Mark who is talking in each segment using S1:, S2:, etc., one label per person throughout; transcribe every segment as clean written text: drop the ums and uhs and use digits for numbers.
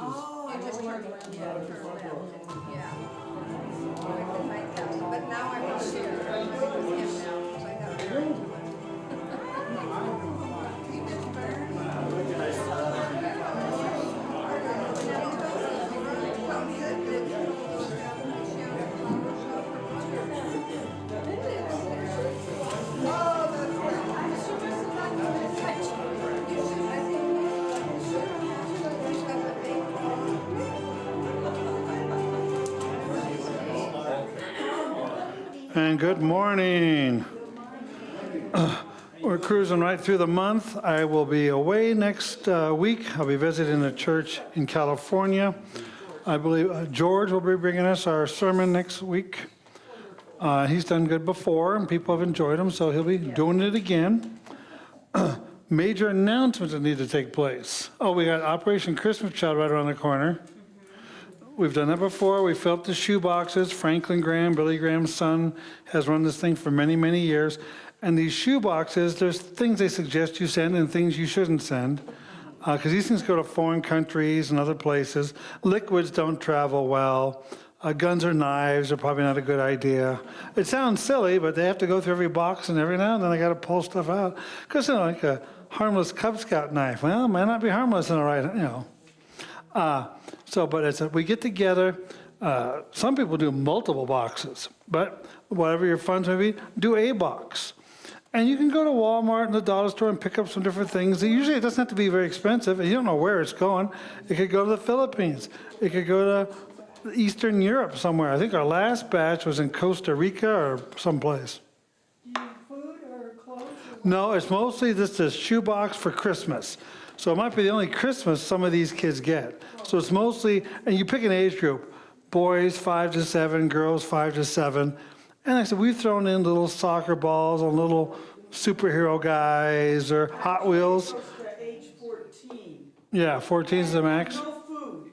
S1: Oh,
S2: It just turned around.
S1: yeah,
S2: Yeah.
S1: turned left. Yeah. I could make that one, but now I will share. It was him now, because I got married to him. He didn't burn.
S3: And good morning. We're cruising right through the month. I will be away next week. I'll be visiting a church in California. I believe George will be bringing us our sermon next week. He's done good before, and people have enjoyed him, so he'll be doing it again. Major announcements that need to take place. Oh, we got Operation Christmas Child right around the corner. We've done that before. We filled the shoe boxes. Franklin Graham, Billy Graham's son, has run this thing for many, many years. And these shoe boxes, there's things they suggest you send and things you shouldn't send. Because these things go to foreign countries and other places. Liquids don't travel well. Guns or knives are probably not a good idea. It sounds silly, but they have to go through every box, and every now and then they got to pull stuff out. Because, like a harmless Cub Scout knife. Well, it might not be harmless in the right, but we get together. Some people do multiple boxes, but whatever your funds may be, do a box. And you can go to Walmart and the dollar store and pick up some different things. Usually it doesn't have to be very expensive, and you don't know where it's going. It could go to the Philippines. It could go to Eastern Europe somewhere. I think our last batch was in Costa Rica or someplace.
S4: Do you need food or clothes?
S3: No, it's mostly just a shoebox for Christmas. So it might be the only Christmas some of these kids get. So it's mostly, and you pick an age group, boys 5 to 7, girls 5 to 7. And like I said, we've thrown in little soccer balls and little superhero guys or Hot Wheels.
S4: Goes to age 14.
S3: Yeah, 14 is the max.
S4: No food.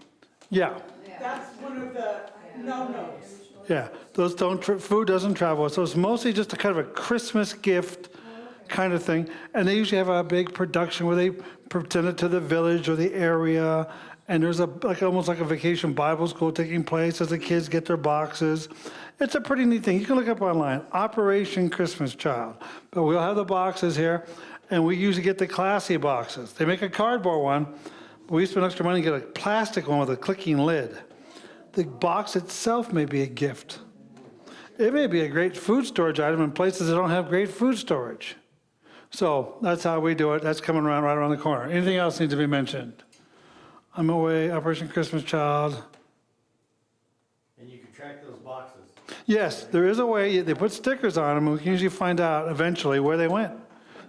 S3: Yeah,
S4: That's one of the no-nos.
S3: yeah. Those don't, food doesn't travel. So it's mostly just a kind of a Christmas gift kind of thing. And they usually have a big production where they present it to the village or the area. And there's almost like a vacation Bible school taking place as the kids get their boxes. It's a pretty neat thing. You can look up online, Operation Christmas Child. But we'll have the boxes here, and we usually get the classy boxes. They make a cardboard one, but we spend extra money to get a plastic one with a clicking lid. The box itself may be a gift. It may be a great food storage item in places that don't have great food storage. So that's how we do it. That's coming around right around the corner. Anything else needs to be mentioned? I'm away, Operation Christmas Child.
S5: And you can track those boxes.
S3: Yes, there is a way. They put stickers on them, and we can usually find out eventually where they went.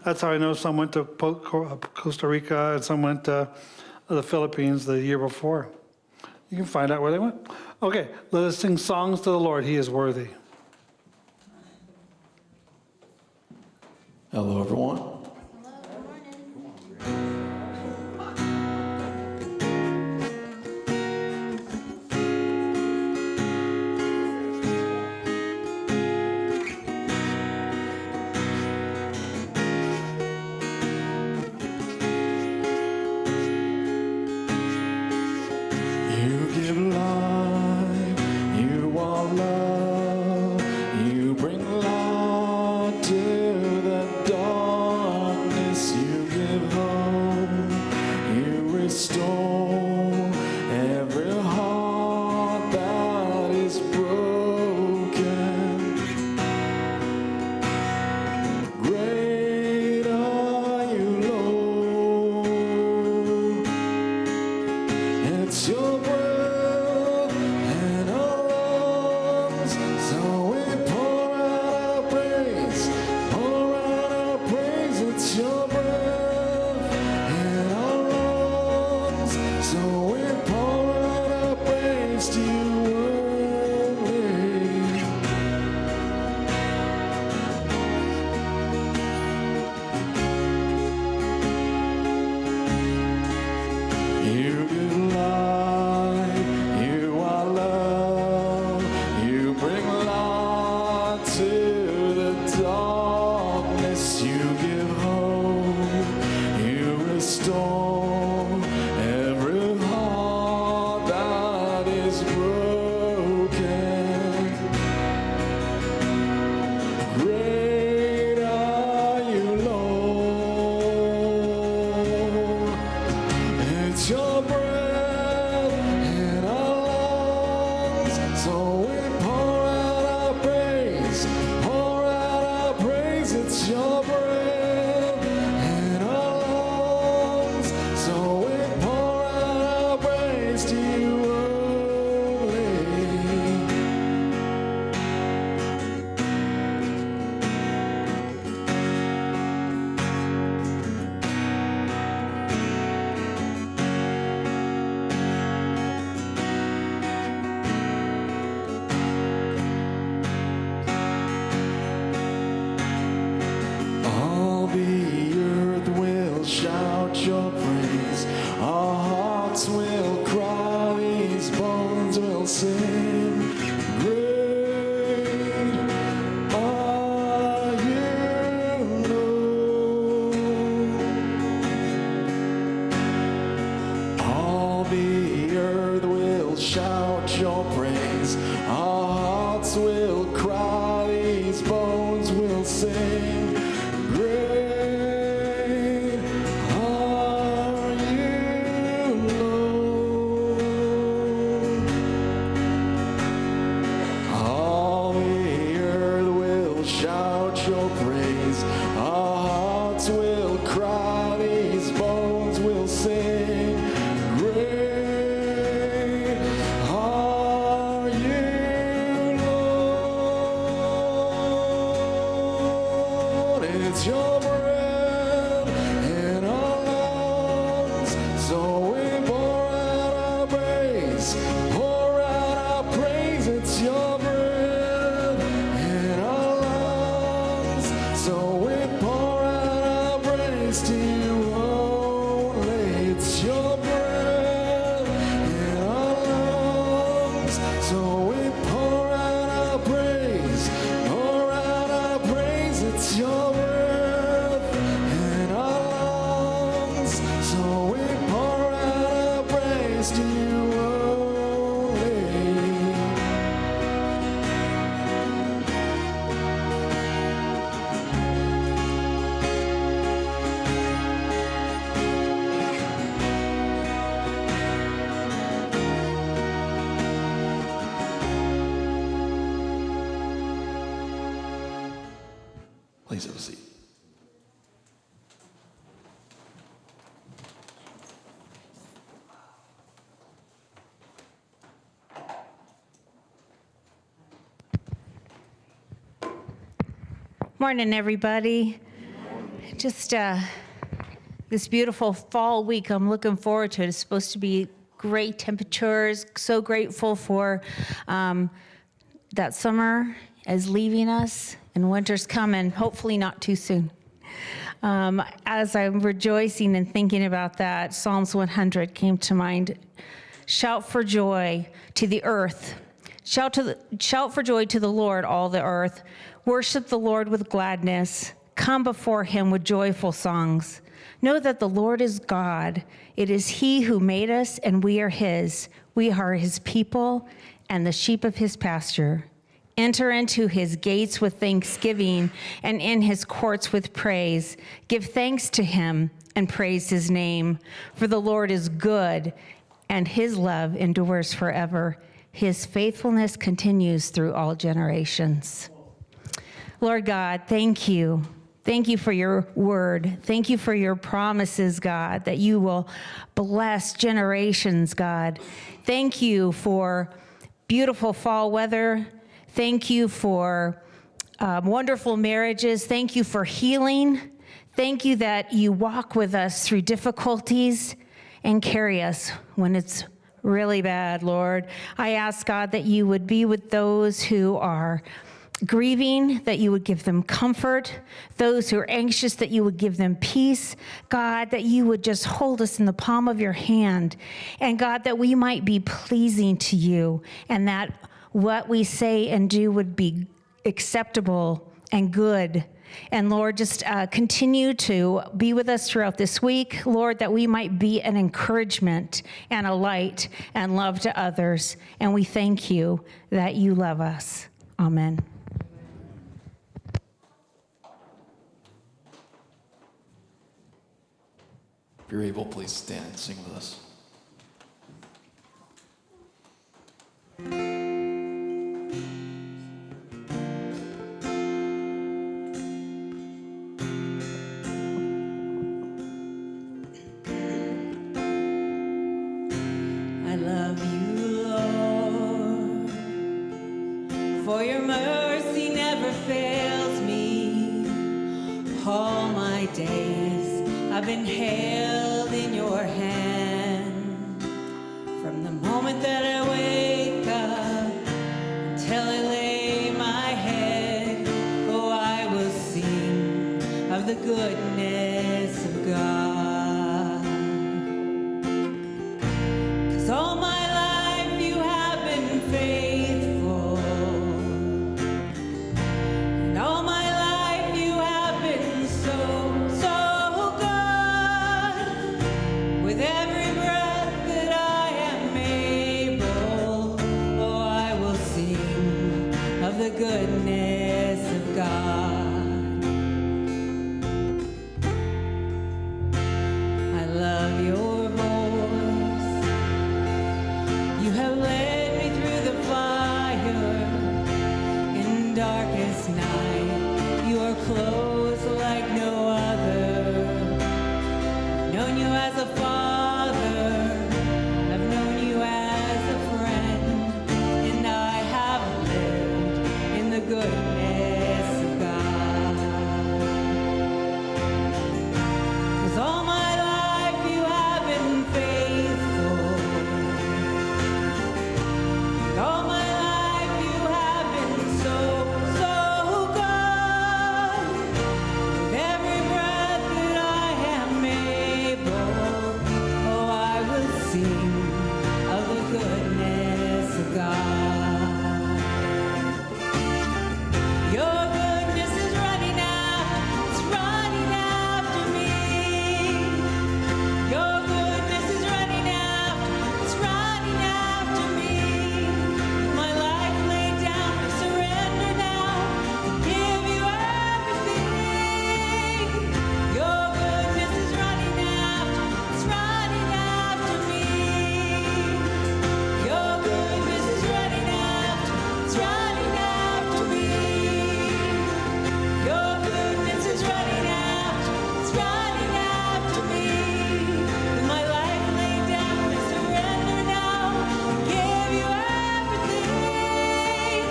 S3: That's how I know some went to Costa Rica and some went to the Philippines the year before. You can find out where they went. Okay, let us sing songs to the Lord. He is worthy.
S6: Hello, everyone. You give life, you are love, you bring light to the darkness, you give hope, you restore every heart that is broken. Great are you, Lord. It's your breath and our lungs, so we pour out our praise, pour out our praise. It's your breath and our lungs, so we pour out our praise to you only. You give life, you are love, you bring light to the darkness, you give hope, you restore every heart praise to you only. All the earth will shout your praise. Our hearts will cry, these bones will sing. Great are you, Lord. All the earth will shout your praise. Our hearts will cry, these bones will sing. Great are you, Lord. All the earth will shout your praise. Our hearts will cry, these bones will sing. Great are you, Lord. It's your breath in our lungs, so we pour out our praise. Pour out our praise. It's your breath in our lungs, so we pour out our praise to you only. It's your breath in our lungs, so we pour out our praise. Pour out our praise. It's your breath in our lungs, so we pour out our praise to you only. Please have a seat.
S2: Morning, everybody. Just this beautiful fall week, I'm looking forward to it. It's supposed to be great temperatures. So grateful for that summer is leaving us and winter's coming, hopefully not too soon. As I'm rejoicing and thinking about that, Psalms 100 came to mind. Shout for joy to the earth. Shout for joy to the Lord, all the earth. Worship the Lord with gladness. Come before him with joyful songs. Know that the Lord is God. It is he who made us, and we are his. We are his people and the sheep of his pasture. Enter into his gates with thanksgiving and in his courts with praise. Give thanks to him and praise his name. For the Lord is good, and his love endures forever. His faithfulness continues through all generations. Lord God, thank you. Thank you for your word. Thank you for your promises, God, that you will bless generations, God. Thank you for beautiful fall weather. Thank you for wonderful marriages. Thank you for healing. Thank you that you walk with us through difficulties and carry us when it's really bad, Lord. I ask, God, that you would be with those who are grieving, that you would give them comfort. Those who are anxious, that you would give them peace. God, that you would just hold us in the palm of your hand. And God, that we might be pleasing to you, and that what we say and do would be acceptable and good. And Lord, just continue to be with us throughout this week, Lord, that we might be an encouragement and a light and love to others. And we thank you that you love us. Amen.
S6: If you're able, please stand and sing with us.
S1: I
S7: love you, Lord, for your mercy never fails me. All my days I've been held in your hand. From the moment that I wake up until I lay my head, oh, I will sing of the goodness of God. 'Cause all my life you have been faithful, and all my life you have been so, so good. With every breath that I am able, oh, I will sing of the goodness of God. I love your voice. You have led me through the fire in darkest night. You are close like no other. Known you as a father, I've known you as a friend, and I have lived in the goodness of God. 'Cause all my life you have been faithful. And all my life you have been so, so good. With every breath that I am able, oh, I will sing of the goodness of God. Your goodness is running after, it's running after me. Your goodness is running after, it's running after me. My life laid down, I surrender now, give you everything. Your goodness is running after, it's running after me. Your goodness is running after, it's running after me. Your goodness is running after, it's running after me. With my life laid down, I surrender now, give you everything.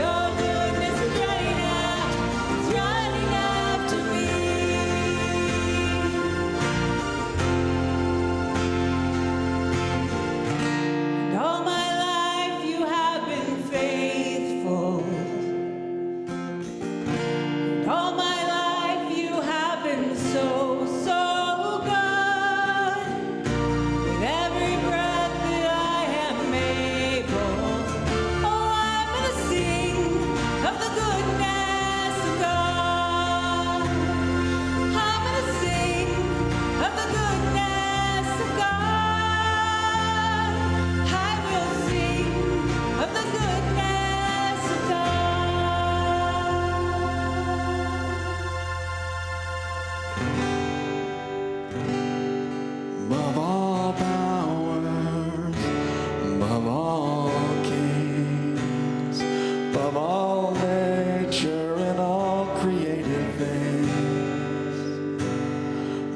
S7: Your goodness is running after, it's running after me. And all my life you have been faithful. And all my life you have been so, so good. With every breath that I am able, oh, I'm gonna sing of the goodness of God. I'm gonna sing of the goodness of God. I will sing of the goodness of God.
S6: Above all powers, above all kings, above all nature and all created things,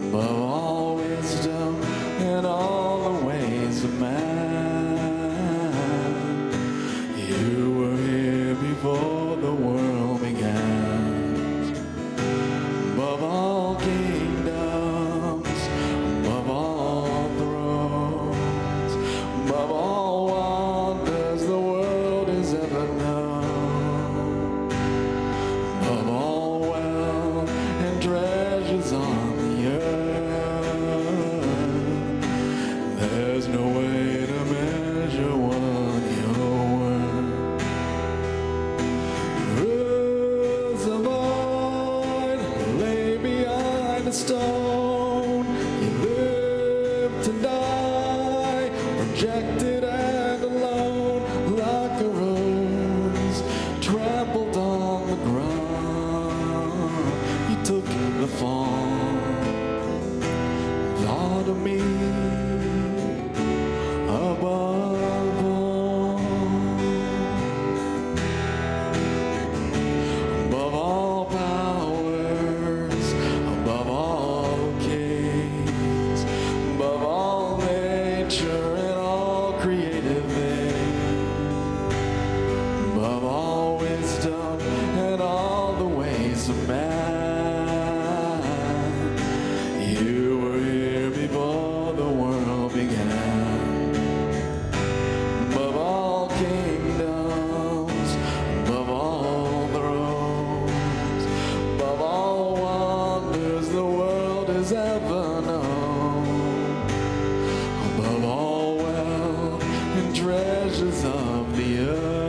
S6: above all wisdom and all the ways of man, you were here before the world began. Above all kingdoms, above all thrones, above all wonders the world has ever known, above all wealth and treasures on the earth, there's no way to creative things, above all wisdom and all the ways of man. You were here before the world began, above all kingdoms, above all thrones, above all wonders the world has ever known, above all wealth and treasures of the earth.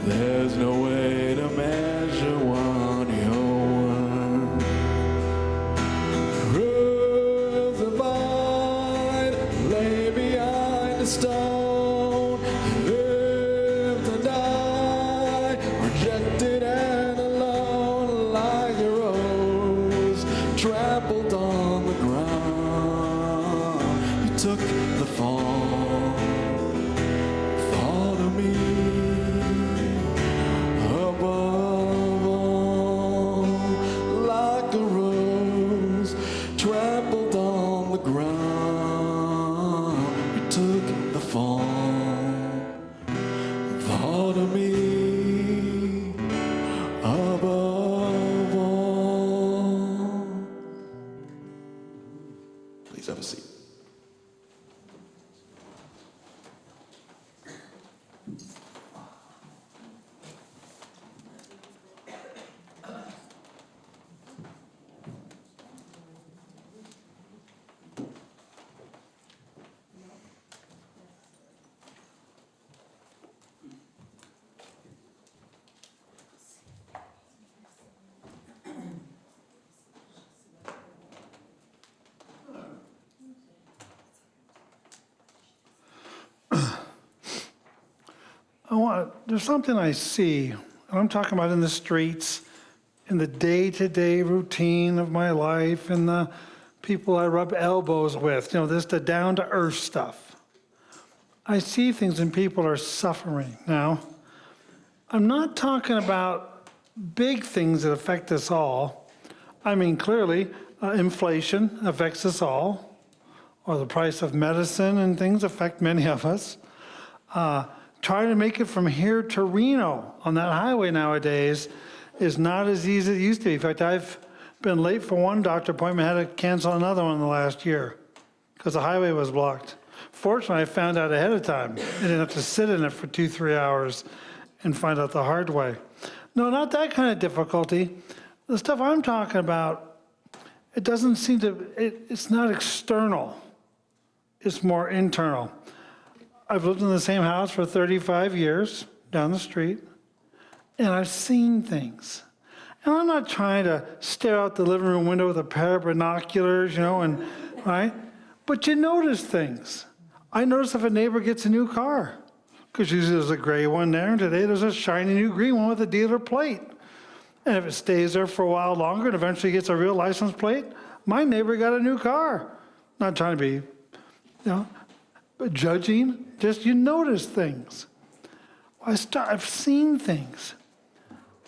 S6: There's no way to measure what you're worth. Crucified, lay behind a stone. He lived and died, rejected and alone, like a rose trampled on the ground. You took the fall, thought of me above all, like a rose trampled on the ground. You took the fall, thought of me above all. Please have a seat.
S3: There's something I see, and I'm talking about in the streets, in the day-to-day routine of my life, and the people I rub elbows with, this the down-to-earth stuff. I see things and people are suffering. Now, I'm not talking about big things that affect us all. I mean, clearly, inflation affects us all, or the price of medicine and things affect many of us. Trying to make it from here to Reno on that highway nowadays is not as easy as it used to be. In fact, I've been late for one doctor appointment, had to cancel another one in the last year because the highway was blocked. Fortunately, I found out ahead of time. I didn't have to sit in it for 2-3 hours and find out the hard way. No, not that kind of difficulty. The stuff I'm talking about, it doesn't seem to, it's not external. It's more internal. I've lived in the same house for 35 years down the street, and I've seen things. And I'm not trying to stare out the living room window with a pair of binoculars, right? But you notice things. I notice if a neighbor gets a new car, because usually there's a gray one there, and today there's a shiny new green one with a dealer plate. And if it stays there for a while longer and eventually gets a real license plate, my neighbor got a new car. Not trying to be, but judging, just you notice things. I've seen things.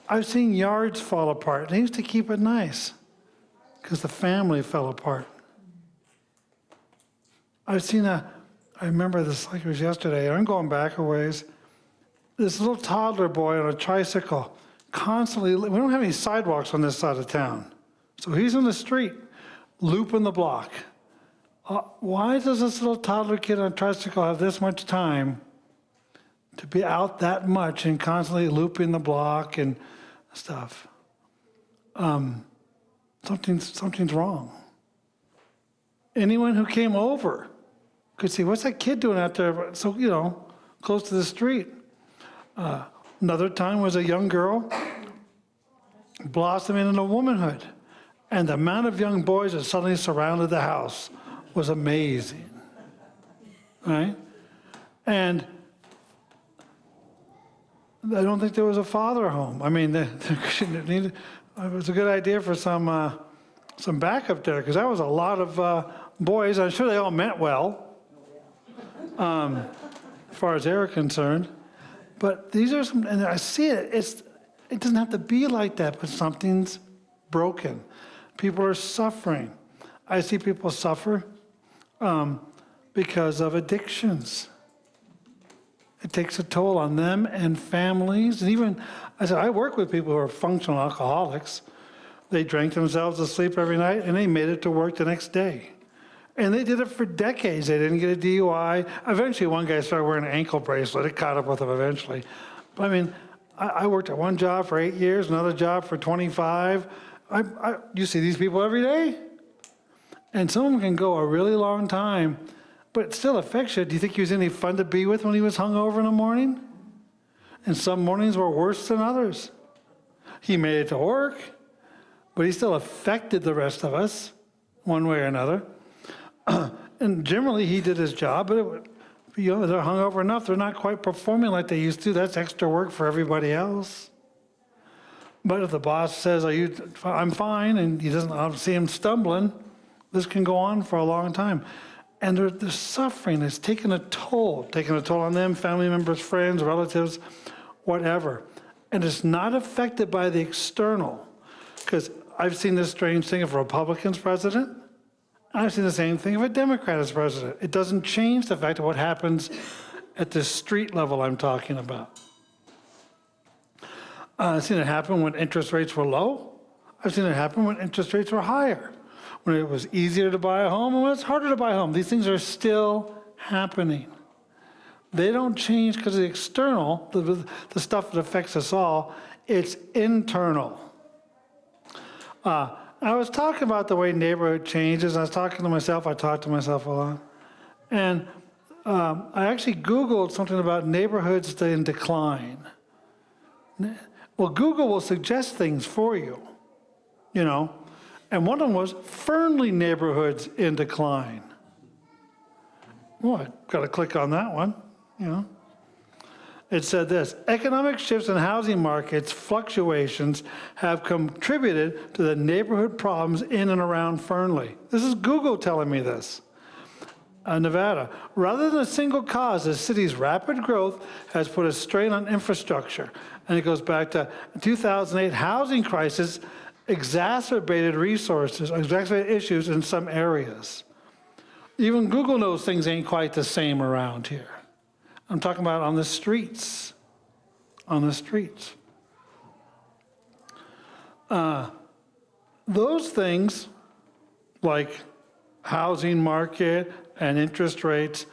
S3: I've seen yards fall apart. They used to keep it nice because the family fell apart. I've seen I remember this like it was yesterday. I'm going back a ways. This little toddler boy on a tricycle, constantly, we don't have any sidewalks on this side of town. So he's in the street, looping the block. Why does this little toddler kid on a tricycle have this much time to be out that much and constantly looping the block and stuff? Something's wrong. Anyone who came over could see, what's that kid doing out there so, close to the street? Another time was a young girl blossoming into womanhood. And the amount of young boys that suddenly surrounded the house was amazing, right? And I don't think there was a father home. I mean, it was a good idea for some backup there, because that was a lot of boys. I'm sure they all meant well, as far as they're concerned. But these are some, and I see it. It doesn't have to be like that, but something's broken. People are suffering. I see people suffer. because of addictions. It takes a toll on them and families. And even, I work with people who are functional alcoholics. They drank themselves to sleep every night and they made it to work the next day. And they did it for decades. They didn't get a DUI. Eventually, one guy started wearing an ankle bracelet. It caught up with him eventually. But I mean, I worked at one job for 8 years, another job for 25. You see these people every day. And some of them can go a really long time, but it still affects you. Do you think he was any fun to be with when he was hungover in the morning? And some mornings were worse than others. He made it to work, but he still affected the rest of us one way or another. And generally, he did his job, but they're hungover enough. They're not quite performing like they used to. That's extra work for everybody else. But if the boss says, I'm fine, and he doesn't, I don't see him stumbling, this can go on for a long time. And the suffering is taking a toll on them, family members, friends, relatives, whatever. And it's not affected by the external. Because I've seen this strange thing if a Republican's president. I've seen the same thing if a Democrat is president. It doesn't change the fact of what happens at the street level I'm talking about. I've seen it happen when interest rates were low. I've seen it happen when interest rates were higher. When it was easier to buy a home and when it's harder to buy a home. These things are still happening. They don't change because of the external, the stuff that affects us all. It's internal. I was talking about the way neighborhood changes. I was talking to myself. I talk to myself a lot. And I actually Googled something about neighborhoods in decline. Well, Google will suggest things for you, you know. And one of them was Fernley neighborhoods in decline. Well, I got to click on that one, you know. It said this: economic shifts in housing markets fluctuations have contributed to the neighborhood problems in and around Fernley. This is Google telling me this. Nevada. Rather than a single cause, the city's rapid growth has put a strain on infrastructure. And it goes back to 2008 housing crisis exacerbated issues in some areas. Even Google knows things ain't quite the same around here. I'm talking about on the streets. On the streets. Those things, like housing market and interest rates,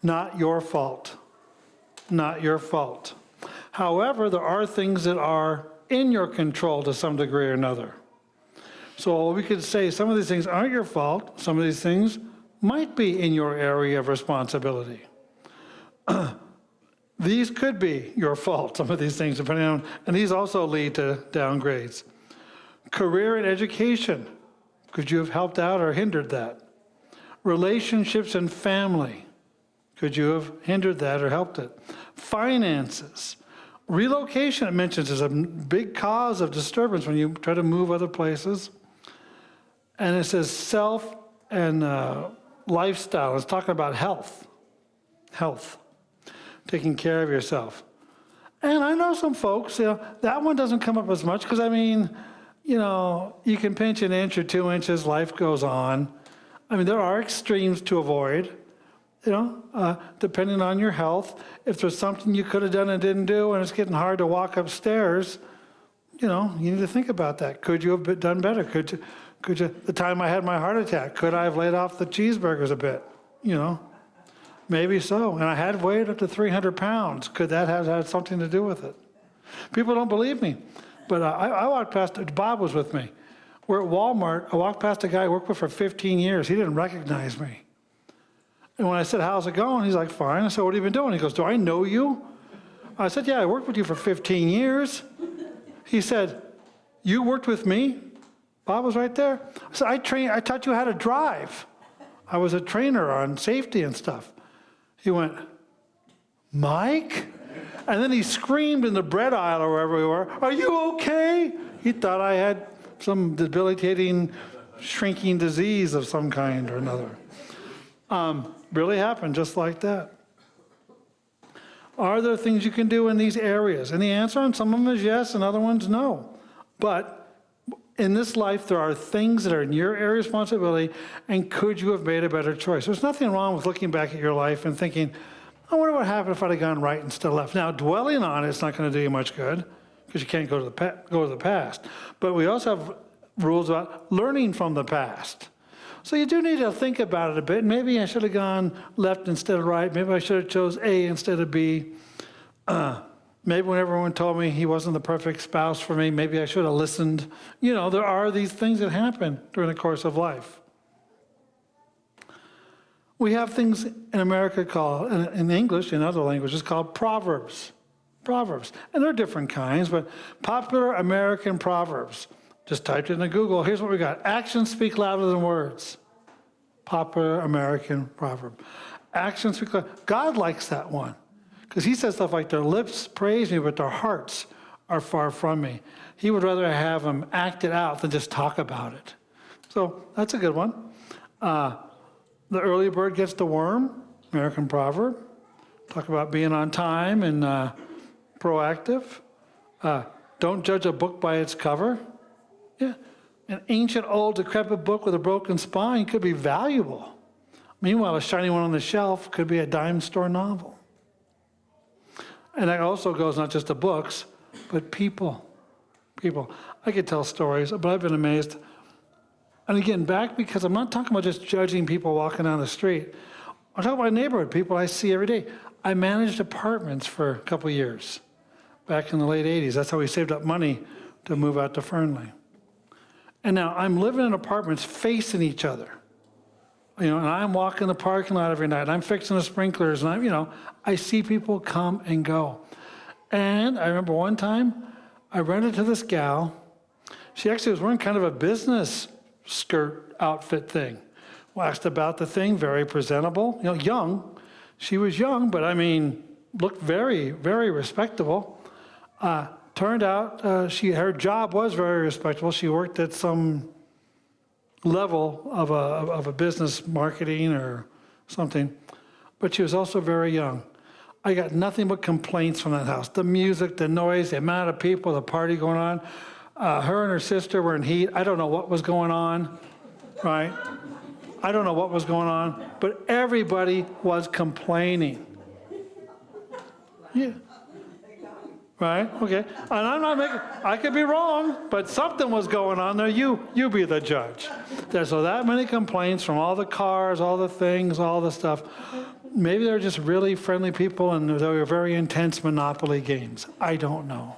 S3: not your fault. Not your fault. However, there are things that are in your control to some degree or another. So we could say some of these things aren't your fault. Some of these things might be in your area of responsibility. These could be your fault, some of these things, depending on, and these also lead to downgrades. Career and education, could you have helped out or hindered that? Relationships and family, could you have hindered that or helped it? Finances. Relocation, it mentions, is a big cause of disturbance when you try to move other places. And it says self and lifestyle. It's talking about health. Health. Taking care of yourself. And I know some folks, you know, that one doesn't come up as much because, I mean, you know, you can pinch an inch or 2 inches, life goes on. I mean, there are extremes to avoid, you know, depending on your health. If there's something you could have done and didn't do and it's getting hard to walk upstairs, you know, you need to think about that. Could you have done better? Could you, the time I had my heart attack, could I have laid off the cheeseburgers a bit, you know? Maybe so. And I had weighed up to 300 pounds. Could that have had something to do with it? People don't believe me. But I walked past, Bob was with me. We're at Walmart. I walked past a guy I worked with for 15 years. He didn't recognize me. And when I said, how's it going? He's like, fine. I said, what have you been doing? He goes, do I know you? I said, yeah, I worked with you for 15 years. He said, you worked with me? Bob was right there. I said, I taught you how to drive. I was a trainer on safety and stuff. He went, Mike? And then he screamed in the bread aisle or wherever we were, are you okay? He thought I had some debilitating, shrinking disease of some kind or another. Really happened just like that. Are there things you can do in these areas? And the answer on some of them is yes, and other ones no. But in this life, there are things that are in your area of responsibility, and could you have made a better choice? There's nothing wrong with looking back at your life and thinking, I wonder what happened if I'd have gone right instead of left. Now, dwelling on it's not going to do you much good, because you can't go to the past. But we also have rules about learning from the past. So you do need to think about it a bit. Maybe I should have gone left instead of right. Maybe I should have chose A instead of B. Maybe when everyone told me he wasn't the perfect spouse for me, maybe I should have listened. You know, there are these things that happen during the course of life. We have things in America called, in English, in other languages, called proverbs. Proverbs. And there are different kinds, but popular American proverbs. Just typed it into Google. Here's what we got. Actions speak louder than words. Popular American proverb. Actions speak louder. God likes that one. Because he says stuff like, their lips praise me, but their hearts are far from me. He would rather have them act it out than just talk about it. So that's a good one. The early bird gets the worm, American proverb. Talk about being on time and proactive. Don't judge a book by its cover. Yeah, an ancient, old, decrepit book with a broken spine could be valuable. Meanwhile, a shiny one on the shelf could be a dime store novel. And that also goes not just to books, but people. People. I could tell stories, but I've been amazed. And again, back because I'm not talking about just judging people walking down the street. I'm talking about neighborhood people I see every day. I managed apartments for a couple of years back in the late 80s. That's how we saved up money to move out to Fernley. And now I'm living in apartments facing each other. You know, and I'm walking the parking lot every night. And I'm fixing the sprinklers, and I see people come and go. And I remember one time I rented to this gal. She actually was wearing kind of a business skirt outfit thing. Waxed about the thing, very presentable, young. She was young, but looked very, very respectable. Turned out her job was very respectable. She worked at some level of a business marketing or something, but she was also very young. I got nothing but complaints from that house. The music, the noise, the amount of people, the party going on. Her and her sister were in heat. I don't know what was going on, right? I don't know what was going on, but everybody was complaining. Yeah. Right? Okay. And I'm not making, I could be wrong, but something was going on there. You be the judge. There's so that many complaints from all the cars, all the things, all the stuff. Maybe they're just really friendly people and they were very intense Monopoly games. I don't know.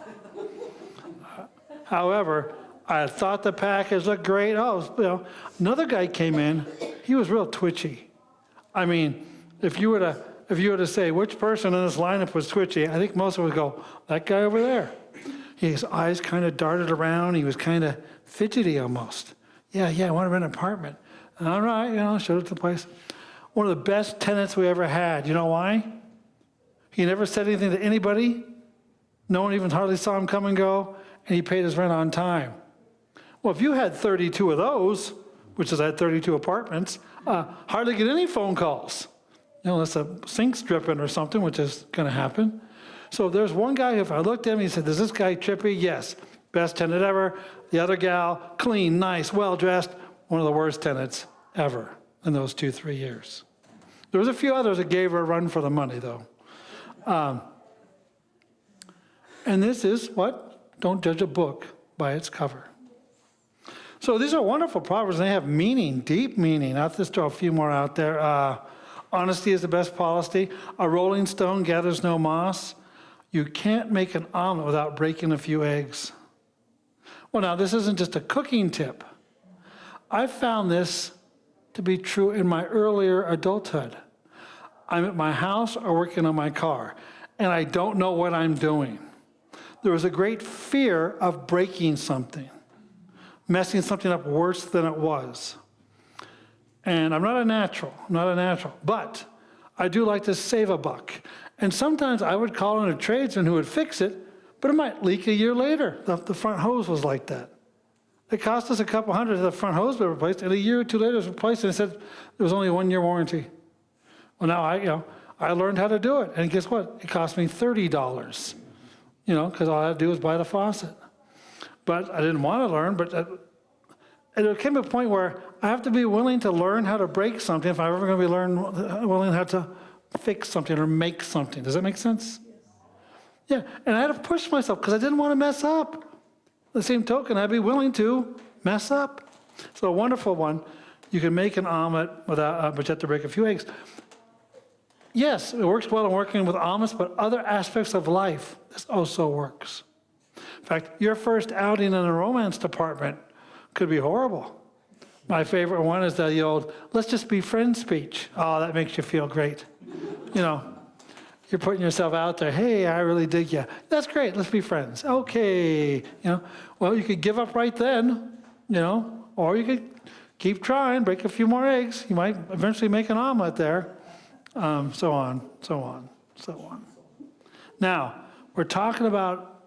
S3: However, I thought the package looked great. Another guy came in. He was real twitchy. If you were to say which person in this lineup was twitchy, I think most of us would go, that guy over there. His eyes kind of darted around. He was kind of fidgety almost. Yeah, I want to rent an apartment. All right, showed up to the place. One of the best tenants we ever had. You know why? He never said anything to anybody. No one even hardly saw him come and go, and he paid his rent on time. Well, if you had 32 of those, which is I had 32 apartments, hardly get any phone calls. Unless a sink's dripping or something, which is going to happen. So there's one guy, if I looked at him, he said, is this guy trippy? Yes. Best tenant ever. The other gal, clean, nice, well-dressed. One of the worst tenants ever in those 2-3 years. There was a few others that gave her a run for the money, though. And this is what? Don't judge a book by its cover. So these are wonderful proverbs, and they have meaning, deep meaning. I'll just throw a few more out there. Honesty is the best policy. A rolling stone gathers no moss. You can't make an omelet without breaking a few eggs. Well, now, this isn't just a cooking tip. I found this to be true in my earlier adulthood. I'm at my house or working on my car, and I don't know what I'm doing. There was a great fear of breaking something, messing something up worse than it was. And I'm not a natural, but I do like to save a buck. And sometimes I would call in a tradesman who would fix it, but it might leak a year later. The front hose was like that. It cost us a couple hundred to the front hose be replaced, and a year or two later it was replaced, and it said there was only a 1-year warranty. Well, now I learned how to do it, and guess what? It cost me $30, because all I had to do was buy the faucet. But I didn't want to learn, but And there came a point where I have to be willing to learn how to break something if I'm ever going to be willing how to fix something or make something. Does that make sense? Yeah, and I had to push myself because I didn't want to mess up. The same token, I'd be willing to mess up. So a wonderful one, you can make an omelet without, but you have to break a few eggs. Yes, it works well in working with omelets, but other aspects of life, this also works. In fact, your first outing in the romance department could be horrible. My favorite one is the old, let's just be friends speech. Oh, that makes you feel great. You know, you're putting yourself out there. Hey, I really dig you. That's great. Let's be friends. Okay. You know, well, you could give up right then, you know, or you could keep trying, break a few more eggs. You might eventually make an omelet there. So on, so on, so on. Now, we're talking about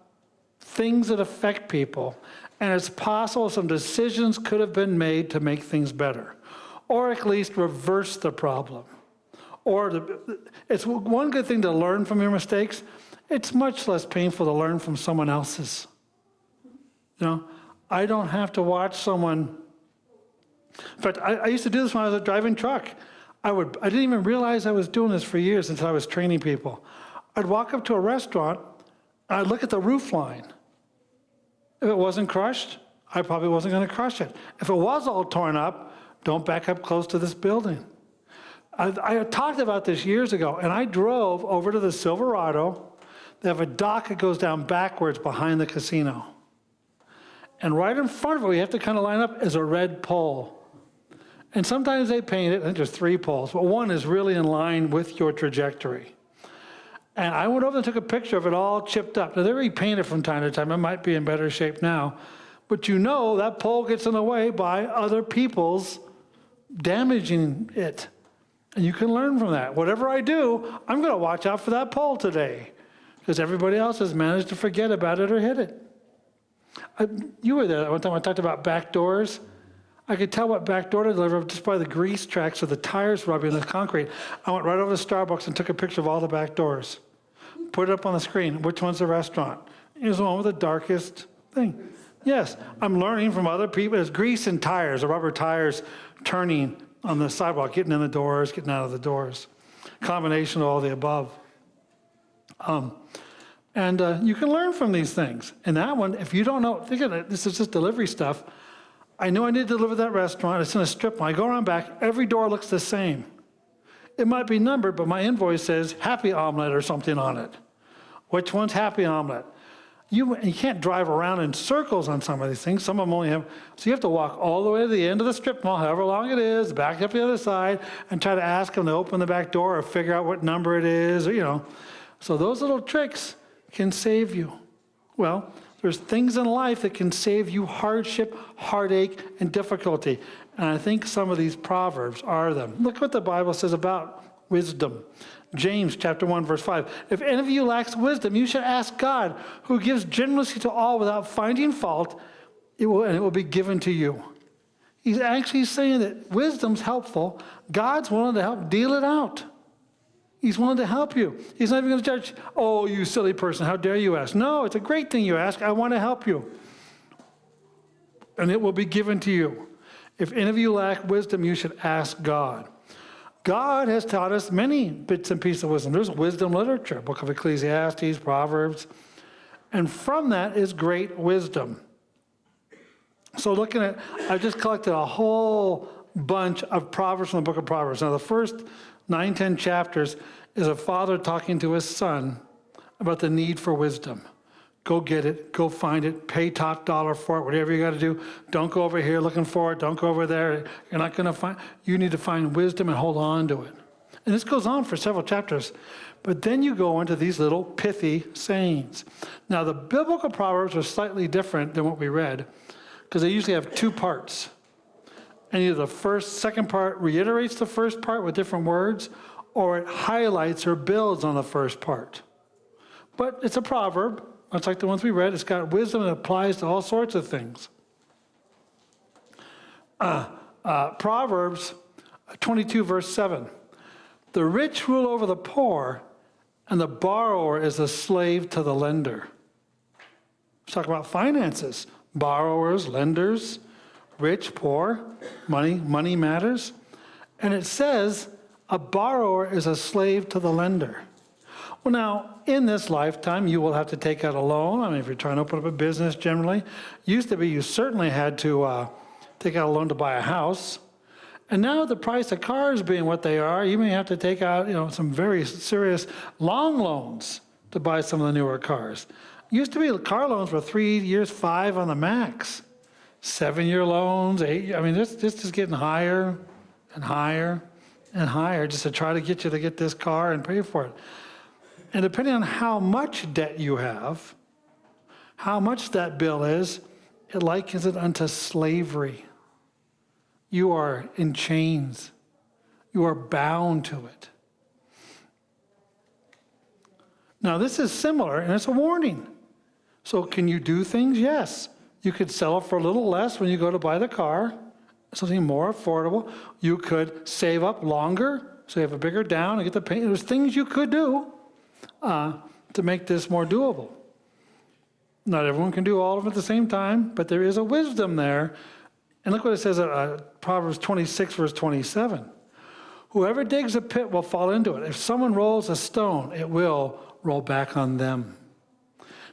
S3: things that affect people, and it's possible some decisions could have been made to make things better, or at least reverse the problem. It's one good thing to learn from your mistakes. It's much less painful to learn from someone else's. You know, I don't have to watch someone. In fact, I used to do this when I was driving truck. I didn't even realize I was doing this for years until I was training people. I'd walk up to a restaurant, and I'd look at the roof line. If it wasn't crushed, I probably wasn't going to crush it. If it was all torn up, don't back up close to this building. I talked about this years ago, and I drove over to the Silverado. They have a dock that goes down backwards behind the casino. And right in front of it, we have to kind of line up, is a red pole. And sometimes they paint it, I think there's 3 poles, but one is really in line with your trajectory. And I went over and took a picture of it all chipped up. Now, they repaint it from time to time. It might be in better shape now. But you know that pole gets in the way by other people's damaging it. And you can learn from that. Whatever I do, I'm going to watch out for that pole today because everybody else has managed to forget about it or hit it. You were there that one time I talked about back doors. I could tell what back door to deliver just by the grease tracks of the tires rubbing the concrete. I went right over to Starbucks and took a picture of all the back doors. Put it up on the screen. Which one's the restaurant? Here's the one with the darkest thing. Yes, I'm learning from other people. There's grease and tires, the rubber tires turning on the sidewalk, getting in the doors, getting out of the doors. Combination of all the above. You can learn from these things. And that one, if you don't know, think of it, this is just delivery stuff. I know I need to deliver that restaurant. It's in a strip mall. I go around back. Every door looks the same. It might be numbered, but my invoice says Happy Omelet or something on it. Which one's Happy Omelet? You can't drive around in circles on some of these things. Some of them only have, so you have to walk all the way to the end of the strip mall, however long it is, back up the other side, and try to ask them to open the back door or figure out what number it is, or, you know. So those little tricks can save you. Well, there's things in life that can save you hardship, heartache, and difficulty. And I think some of these proverbs are them. Look what the Bible says about wisdom. James chapter 1, verse 5. If any of you lacks wisdom, you should ask God, who gives generously to all without finding fault, and it will be given to you. He's actually saying that wisdom's helpful. God's willing to help deal it out. He's willing to help you. He's not even going to judge, oh, you silly person, how dare you ask? No, it's a great thing you ask. I want to help you. And it will be given to you. If any of you lack wisdom, you should ask God. God has taught us many bits and pieces of wisdom. There's wisdom literature, Book of Ecclesiastes, Proverbs. And from that is great wisdom. So looking at, I've just collected a whole bunch of Proverbs from the book of Proverbs. Now the first 9-10 chapters is a father talking to his son about the need for wisdom. Go get it, go find it, pay top dollar for it, whatever you got to do. Don't go over here looking for it, don't go over there. You're not going to find, you need to find wisdom and hold on to it. And this goes on for several chapters. But then you go into these little pithy sayings. Now the biblical Proverbs are slightly different than what we read because they usually have 2 parts. And either the second part reiterates the first part with different words, or it highlights or builds on the first part. But it's a proverb, much like the ones we read. It's got wisdom and applies to all sorts of things. Proverbs 22, verse 7. The rich rule over the poor, and the borrower is a slave to the lender. Let's talk about finances. Borrowers, lenders. rich, poor, money matters. And it says a borrower is a slave to the lender. Well, now, in this lifetime, you will have to take out a loan. I mean, if you're trying to open up a business generally, used to be you certainly had to take out a loan to buy a house. And now with the price of cars being what they are, you may have to take out, some very serious long loans to buy some of the newer cars. Used to be car loans were 3 years, 5 on the max. 7-year loans, 8. I mean, this is getting higher and higher and higher just to try to get you to get this car and pay for it. And depending on how much debt you have, how much that bill is, it likens it unto slavery. You are in chains. You are bound to it. Now, this is similar, and it's a warning. So can you do things? Yes. You could sell it for a little less when you go to buy the car, something more affordable. You could save up longer, so you have a bigger down and get the payment. There's things you could do to make this more doable. Not everyone can do all of it at the same time, but there is a wisdom there. And look what it says in Proverbs 26, verse 27. Whoever digs a pit will fall into it. If someone rolls a stone, it will roll back on them.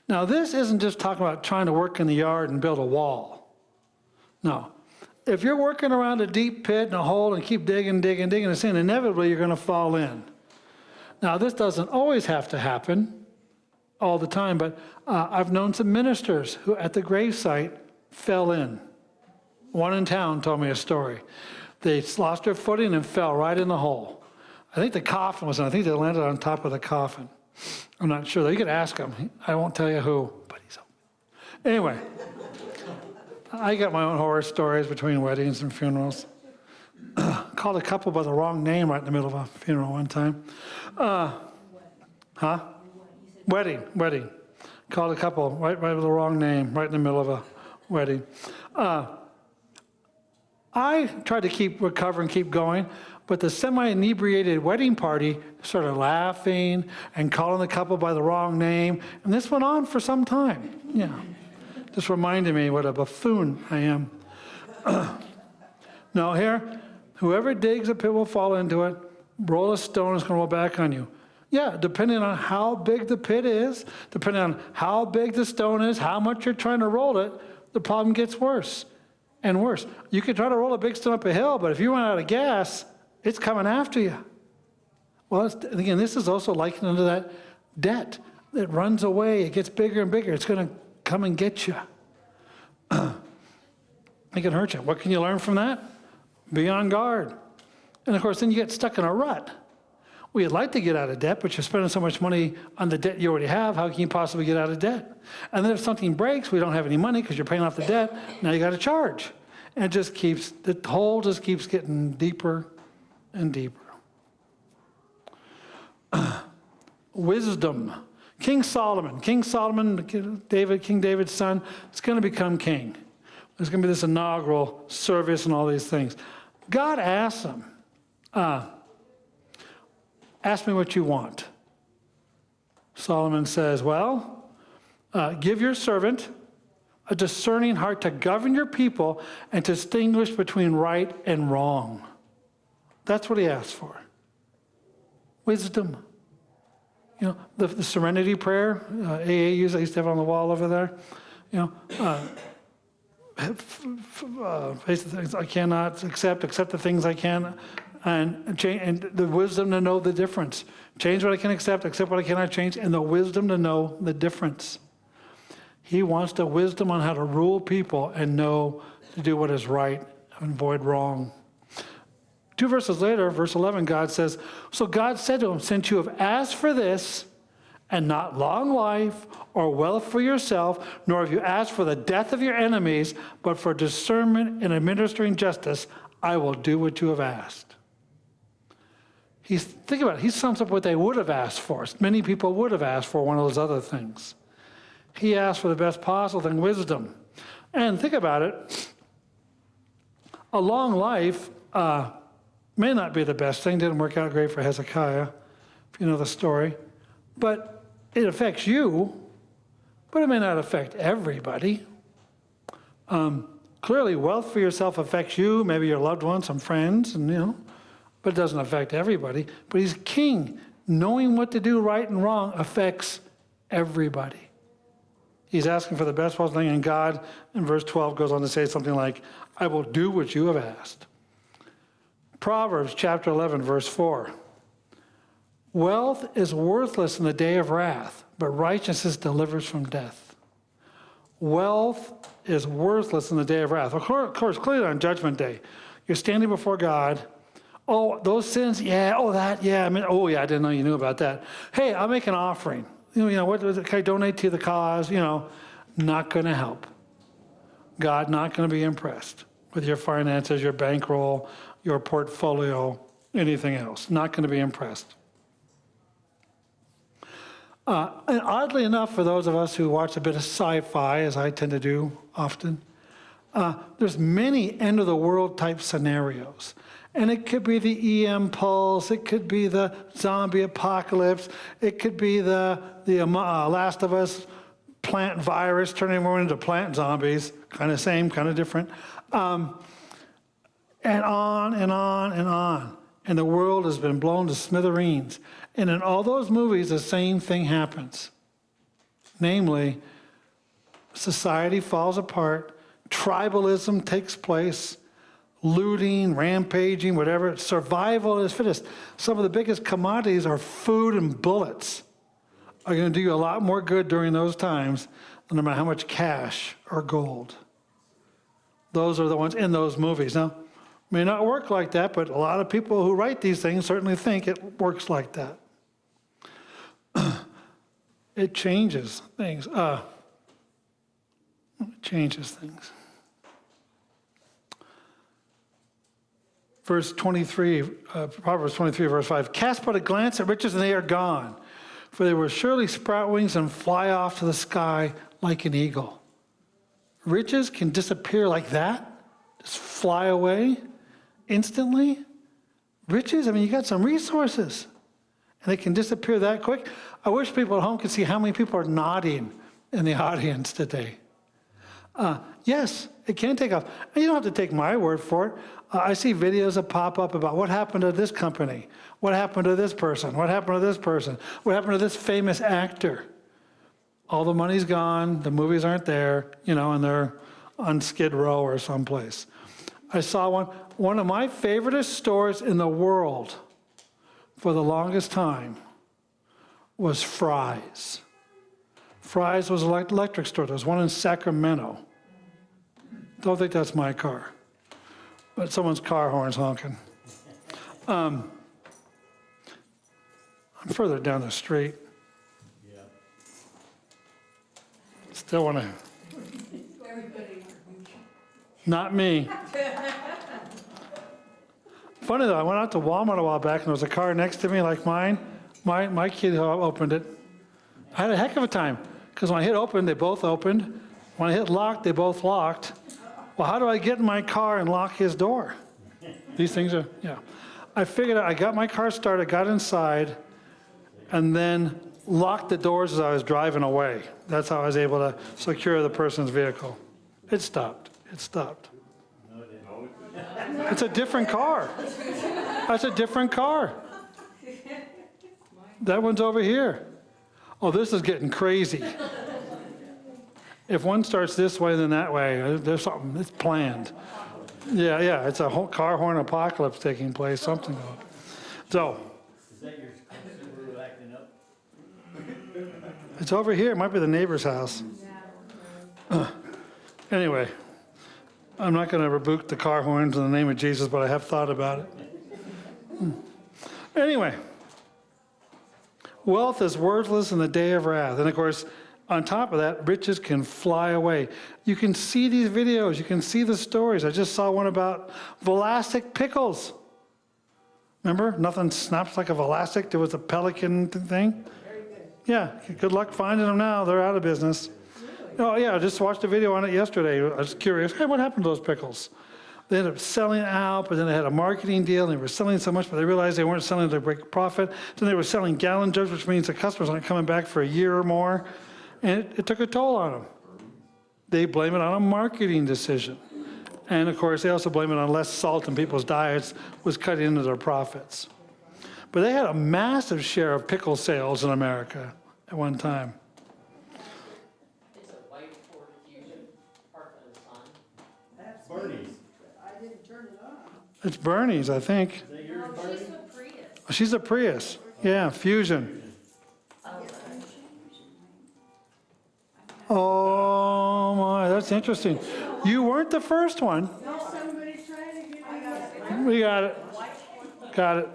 S3: Now, this isn't just talking about trying to work in the yard and build a wall. No. If you're working around a deep pit and a hole and keep digging and saying, inevitably you're going to fall in. Now, this doesn't always have to happen all the time, but I've known some ministers who at the gravesite fell in. One in town told me a story. They lost their footing and fell right in the hole. I think the coffin was in. I think they landed on top of the coffin. I'm not sure. You could ask him. I won't tell you who, but he's open. Anyway, I got my own horror stories between weddings and funerals. Called a couple by the wrong name right in the middle of a funeral one time. Wedding. Called a couple right with the wrong name right in the middle of a wedding. I tried to keep recovering, keep going, but the semi-inebriated wedding party started laughing and calling the couple by the wrong name, and this went on for some time. Yeah, just reminded me what a buffoon I am. Now here, whoever digs a pit will fall into it. Roll a stone, it's going to roll back on you. Yeah, depending on how big the pit is, depending on how big the stone is, how much you're trying to roll it, the problem gets worse and worse. You can try to roll a big stone up a hill, but if you run out of gas, it's coming after you. Well, again, this is also likened unto that debt that runs away. It gets bigger and bigger. It's going to come and get you. It can hurt you. What can you learn from that? Be on guard. And of course, then you get stuck in a rut. Well, you'd like to get out of debt, but you're spending so much money on the debt you already have. How can you possibly get out of debt? And then if something breaks, we don't have any money because you're paying off the debt. Now you got to charge. And it just keeps, the hole just keeps getting deeper and deeper. Wisdom. King Solomon, King David's son, is going to become king. There's going to be this inaugural service and all these things. God asks him, ask me what you want. Solomon says, well, give your servant a discerning heart to govern your people and to distinguish between right and wrong. That's what he asked for. Wisdom. You know, the serenity prayer, AA used, I used to have it on the wall over there. You know, face the things I cannot accept the things I can, and change, and the wisdom to know the difference. Change what I can accept what I cannot change, and the wisdom to know the difference. He wants the wisdom on how to rule people and know to do what is right and avoid wrong. 2 verses later, verse 11, God says, so God said to him, since you have asked for this, and not long life or wealth for yourself, nor have you asked for the death of your enemies, but for discernment in administering justice, I will do what you have asked. Think about it. He sums up what they would have asked for. Many people would have asked for one of those other things. He asked for the best possible thing, wisdom. And think about it. A long life may not be the best thing. Didn't work out great for Hezekiah, if you know the story. But it affects you, but it may not affect everybody. Clearly, wealth for yourself affects you, maybe your loved ones, some friends, and but it doesn't affect everybody. But he's king. Knowing what to do right and wrong affects everybody. He's asking for the best possible thing, and God, in verse 12, goes on to say something like, I will do what you have asked. Proverbs chapter 11, verse 4. Wealth is worthless in the day of wrath, but righteousness delivers from death. Wealth is worthless in the day of wrath. Of course, clearly on Judgment Day, you're standing before God. Oh, those sins, yeah, oh, that, yeah, I didn't know you knew about that. Hey, I'll make an offering. What can I donate to the cause? Not going to help. God not going to be impressed with your finances, your bankroll, your portfolio, anything else. Not going to be impressed. And oddly enough, for those of us who watch a bit of sci-fi, as I tend to do often, there's many end-of-the-world type scenarios. And it could be the EM pulse, it could be the zombie apocalypse, it could be the Last of Us plant virus turning everyone into plant zombies, kind of same, kind of different. And on and on and on. And the world has been blown to smithereens. And in all those movies, the same thing happens. Namely, society falls apart, tribalism takes place, looting, rampaging, whatever, survival is fittest. Some of the biggest commodities are food and bullets. Are going to do you a lot more good during those times than no matter how much cash or gold. Those are the ones in those movies. Now, it may not work like that, but a lot of people who write these things certainly think it works like that. It changes things. It changes things. Verse 23, Proverbs 23, verse 5. Cast but a glance at riches and they are gone, for they will surely sprout wings and fly off to the sky like an eagle. Riches can disappear like that, just fly away instantly. Riches, you got some resources, and they can disappear that quick. I wish people at home could see how many people are nodding in the audience today. Yes, it can take off. And you don't have to take my word for it. I see videos that pop up about what happened to this company, what happened to this person, what happened to this person, what happened to this famous actor. All the money's gone, the movies aren't there, and they're on Skid Row or someplace. I saw one of my favorite stores in the world for the longest time was Fry's. Fry's was an electric store. There's one in Sacramento. Don't think that's my car, but someone's car horn's honking. I'm further down the street.
S5: Yeah.
S3: Still want to. Not me. Funny though, I went out to Walmart a while back and there was a car next to me like mine. My kid opened it. I had a heck of a time because when I hit open, they both opened. When I hit lock, they both locked. Well, how do I get in my car and lock his door? These things are, yeah. I figured out, I got my car started, got inside, and then locked the doors as I was driving away. That's how I was able to secure the person's vehicle. It stopped. It stopped. It's a different car. That's a different car. That one's over here. Oh, this is getting crazy. If one starts this way, then that way, there's something, it's planned. Yeah, it's a whole car horn apocalypse taking place, something. So.
S5: Is that your Subaru acting up?
S3: It's over here, it might be the neighbor's house. Anyway, I'm not going to rebuke the car horns in the name of Jesus, but I have thought about it. Anyway, wealth is worthless in the day of wrath. And of course, on top of that, riches can fly away. You can see these videos. You can see the stories. I just saw one about Vlasic pickles. Remember? Nothing snaps like a Vlasic. There was a pelican thing. Yeah, good luck finding them now. They're out of business. Oh, yeah, I just watched a video on it yesterday. I was curious. Hey, what happened to those pickles? They ended up selling out, but then they had a marketing deal, and they were selling so much, but they realized they weren't selling to break profit. Then they were selling gallon jugs, which means the customers aren't coming back for a year or more. And it took a toll on them. They blame it on a marketing decision. And of course, they also blame it on less salt in people's diets was cutting into their profits. But they had a massive share of pickle sales in America at one time.
S8: It's a white Ford Fusion, Park of the Sun.
S4: That's
S5: Bernie's.
S4: I didn't turn it on.
S3: It's Bernie's, I think.
S5: Is that yours, Bernie?
S1: She's the Prius.
S3: She's a Prius. Yeah, Fusion. Oh my, that's interesting. You weren't the first one.
S4: Somebody's trying to get it.
S3: We got it. Got it.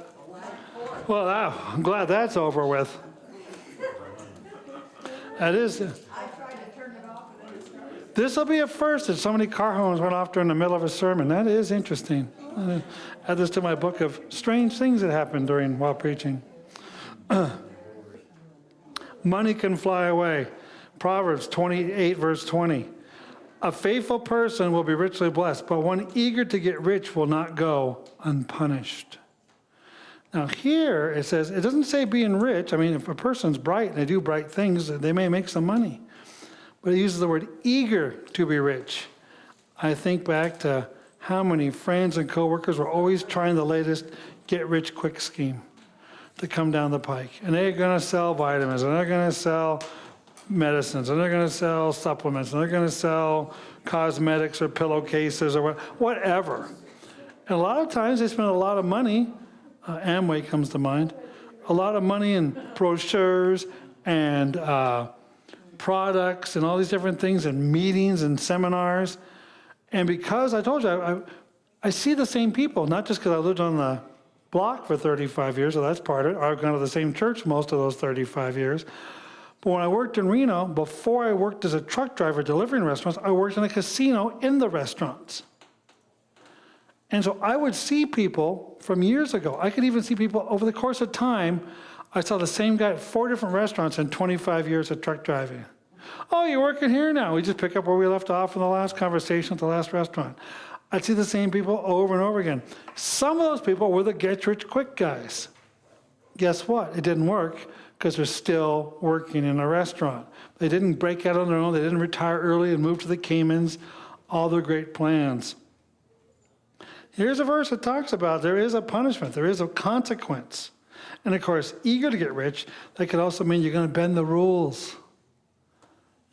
S3: Well, I'm glad that's over with. That is. This will be a first that so many car horns went off during the middle of a sermon. That is interesting. Add this to my book of strange things that happened while preaching. Money can fly away. Proverbs 28, verse 20. A faithful person will be richly blessed, but one eager to get rich will not go unpunished. Now here it says, it doesn't say being rich. I mean, if a person's bright and they do bright things, they may make some money. But it uses the word eager to be rich. I think back to how many friends and coworkers were always trying the latest get-rich-quick scheme to come down the pike. And they're going to sell vitamins, and they're going to sell medicines, and they're going to sell supplements, and they're going to sell cosmetics or pillowcases or whatever. And a lot of times they spend a lot of money, Amway comes to mind, a lot of money in brochures and products and all these different things and meetings and seminars. And because I told you, I see the same people, not just because I lived on the block for 35 years, so that's part of it. I've gone to the same church most of those 35 years. But when I worked in Reno, before I worked as a truck driver delivering restaurants, I worked in a casino in the restaurants. And so I would see people from years ago. I could even see people over the course of time. I saw the same guy at 4 different restaurants in 25 years of truck driving. Oh, you're working here now. We just pick up where we left off in the last conversation at the last restaurant. I'd see the same people over and over again. Some of those people were the get-rich-quick guys. Guess what? It didn't work because they're still working in a restaurant. They didn't break out on their own. They didn't retire early and move to the Caymans. All their great plans. Here's a verse that talks about there is a punishment. There is a consequence. And of course, eager to get rich, that could also mean you're going to bend the rules.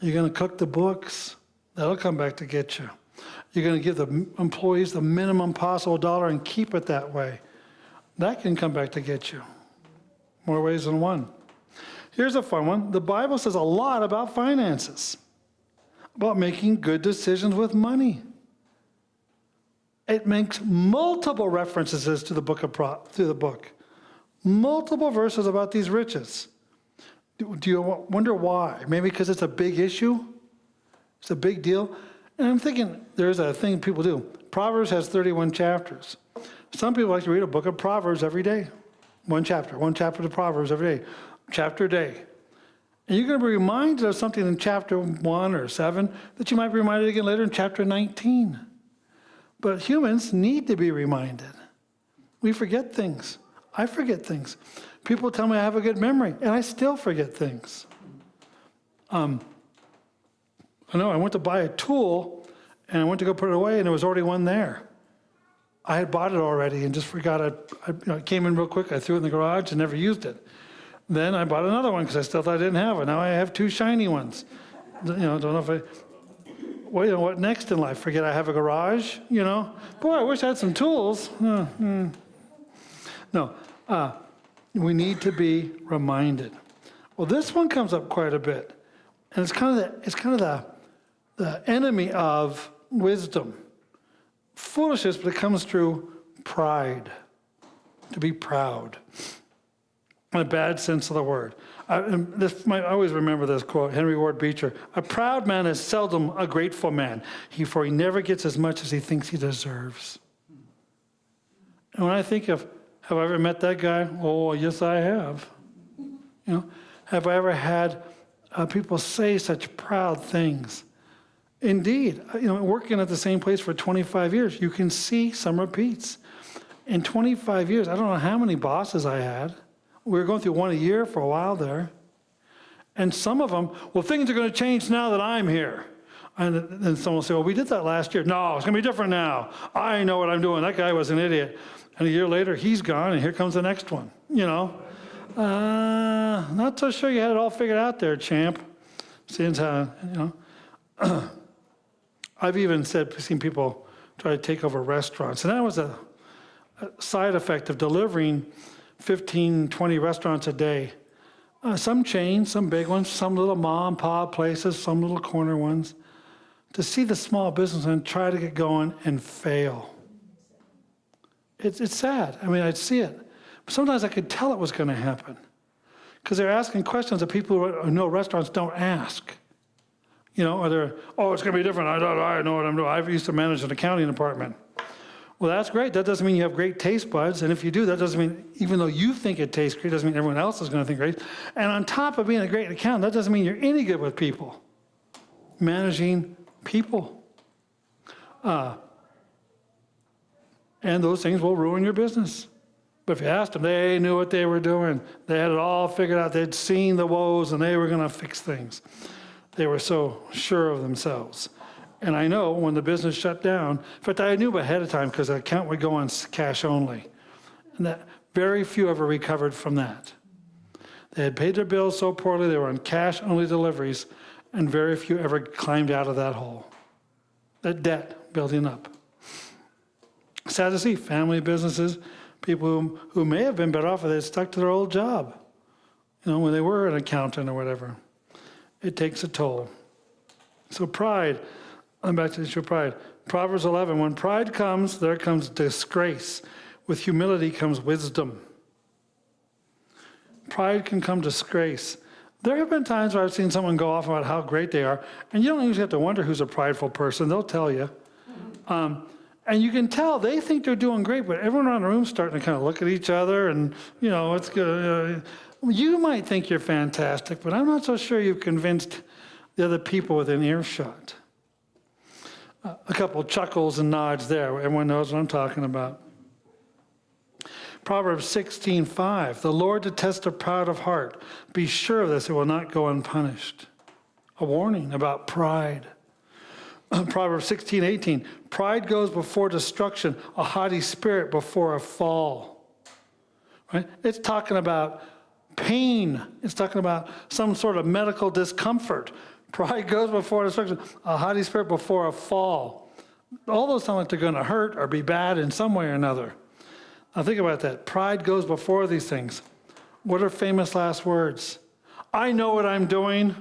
S3: You're going to cook the books. That'll come back to get you. You're going to give the employees the minimum possible dollar and keep it that way. That can come back to get you. More ways than one. Here's a fun one. The Bible says a lot about finances, about making good decisions with money. It makes multiple references to the book. Multiple verses about these riches. Do you wonder why? Maybe because it's a big issue? It's a big deal? And I'm thinking, there's a thing people do. Proverbs has 31 chapters. Some people like to read a book of Proverbs every day. One chapter of Proverbs every day. Chapter a day. And you're going to be reminded of something in chapter 1 or 7 that you might be reminded again later in chapter 19. But humans need to be reminded. We forget things. I forget things. People tell me I have a good memory, and I still forget things. I know I went to buy a tool, and I went to go put it away, and there was already one there. I had bought it already and just forgot it. It came in real quick. I threw it in the garage and never used it. Then I bought another one because I still thought I didn't have it. Now I have 2 shiny ones. Don't know if what next in life? Forget I have a garage, Boy, I wish I had some tools. No, we need to be reminded. Well, this one comes up quite a bit. And it's kind of the enemy of wisdom. Foolishness, but it comes through pride. To be proud. In a bad sense of the word. I always remember this quote, Henry Ward Beecher. A proud man is seldom a grateful man, for he never gets as much as he thinks he deserves. And when I think of, have I ever met that guy? Oh, yes, I have. Have I ever had people say such proud things? Indeed, working at the same place for 25 years, you can see some repeats. In 25 years, I don't know how many bosses I had. We were going through one a year for a while there. And some of them, well, things are going to change now that I'm here. And then someone will say, well, we did that last year. No, it's going to be different now. I know what I'm doing. That guy was an idiot. And a year later, he's gone, and here comes the next one, you know. Not so sure you had it all figured out there, champ. Seeing how, you know. I've even seen people try to take over restaurants. And that was a side effect of delivering 15, 20 restaurants a day. Some chains, some big ones, some little mom and pop places, some little corner ones. To see the small businessmen try to get going and fail. It's sad. I mean, I'd see it. Sometimes I could tell it was going to happen because they're asking questions that people who know restaurants don't ask. You know, or they're, oh, it's going to be different. I know what I'm doing. I used to manage an accounting department. Well, that's great. That doesn't mean you have great taste buds. And if you do, that doesn't mean, even though you think it tastes great, doesn't mean everyone else is going to think great. And on top of being a great accountant, that doesn't mean you're any good with people. Managing people. And those things will ruin your business. But if you asked them, they knew what they were doing. They had it all figured out. They'd seen the woes, and they were going to fix things. They were so sure of themselves. And I know when the business shut down, in fact, I knew ahead of time because the account would go on cash only. And that very few ever recovered from that. They had paid their bills so poorly, they were on cash only deliveries, and very few ever climbed out of that hole. That debt building up. Sad to see family businesses, people who may have been better off if they had stuck to their old job, you know, when they were an accountant or whatever. It takes a toll. So pride, I'm back to the issue of pride. Proverbs 11, when pride comes, there comes disgrace. With humility comes wisdom. Pride can come disgrace. There have been times where I've seen someone go off about how great they are, and you don't usually have to wonder who's a prideful person. They'll tell you. And you can tell they think they're doing great, but everyone around the room's starting to kind of look at each other and, you know, it's good. You might think you're fantastic, but I'm not so sure you've convinced the other people within earshot. A couple chuckles and nods there. Everyone knows what I'm talking about. Proverbs 16:5, the Lord detests the proud of heart. Be sure of this, it will not go unpunished. A warning about pride. Proverbs 16:18, pride goes before destruction, a haughty spirit before a fall. Right? It's talking about pain. It's talking about some sort of medical discomfort. Pride goes before destruction, a haughty spirit before a fall. All those sound like they're going to hurt or be bad in some way or another. Now think about that. Pride goes before these things. What are famous last words? I know what I'm doing.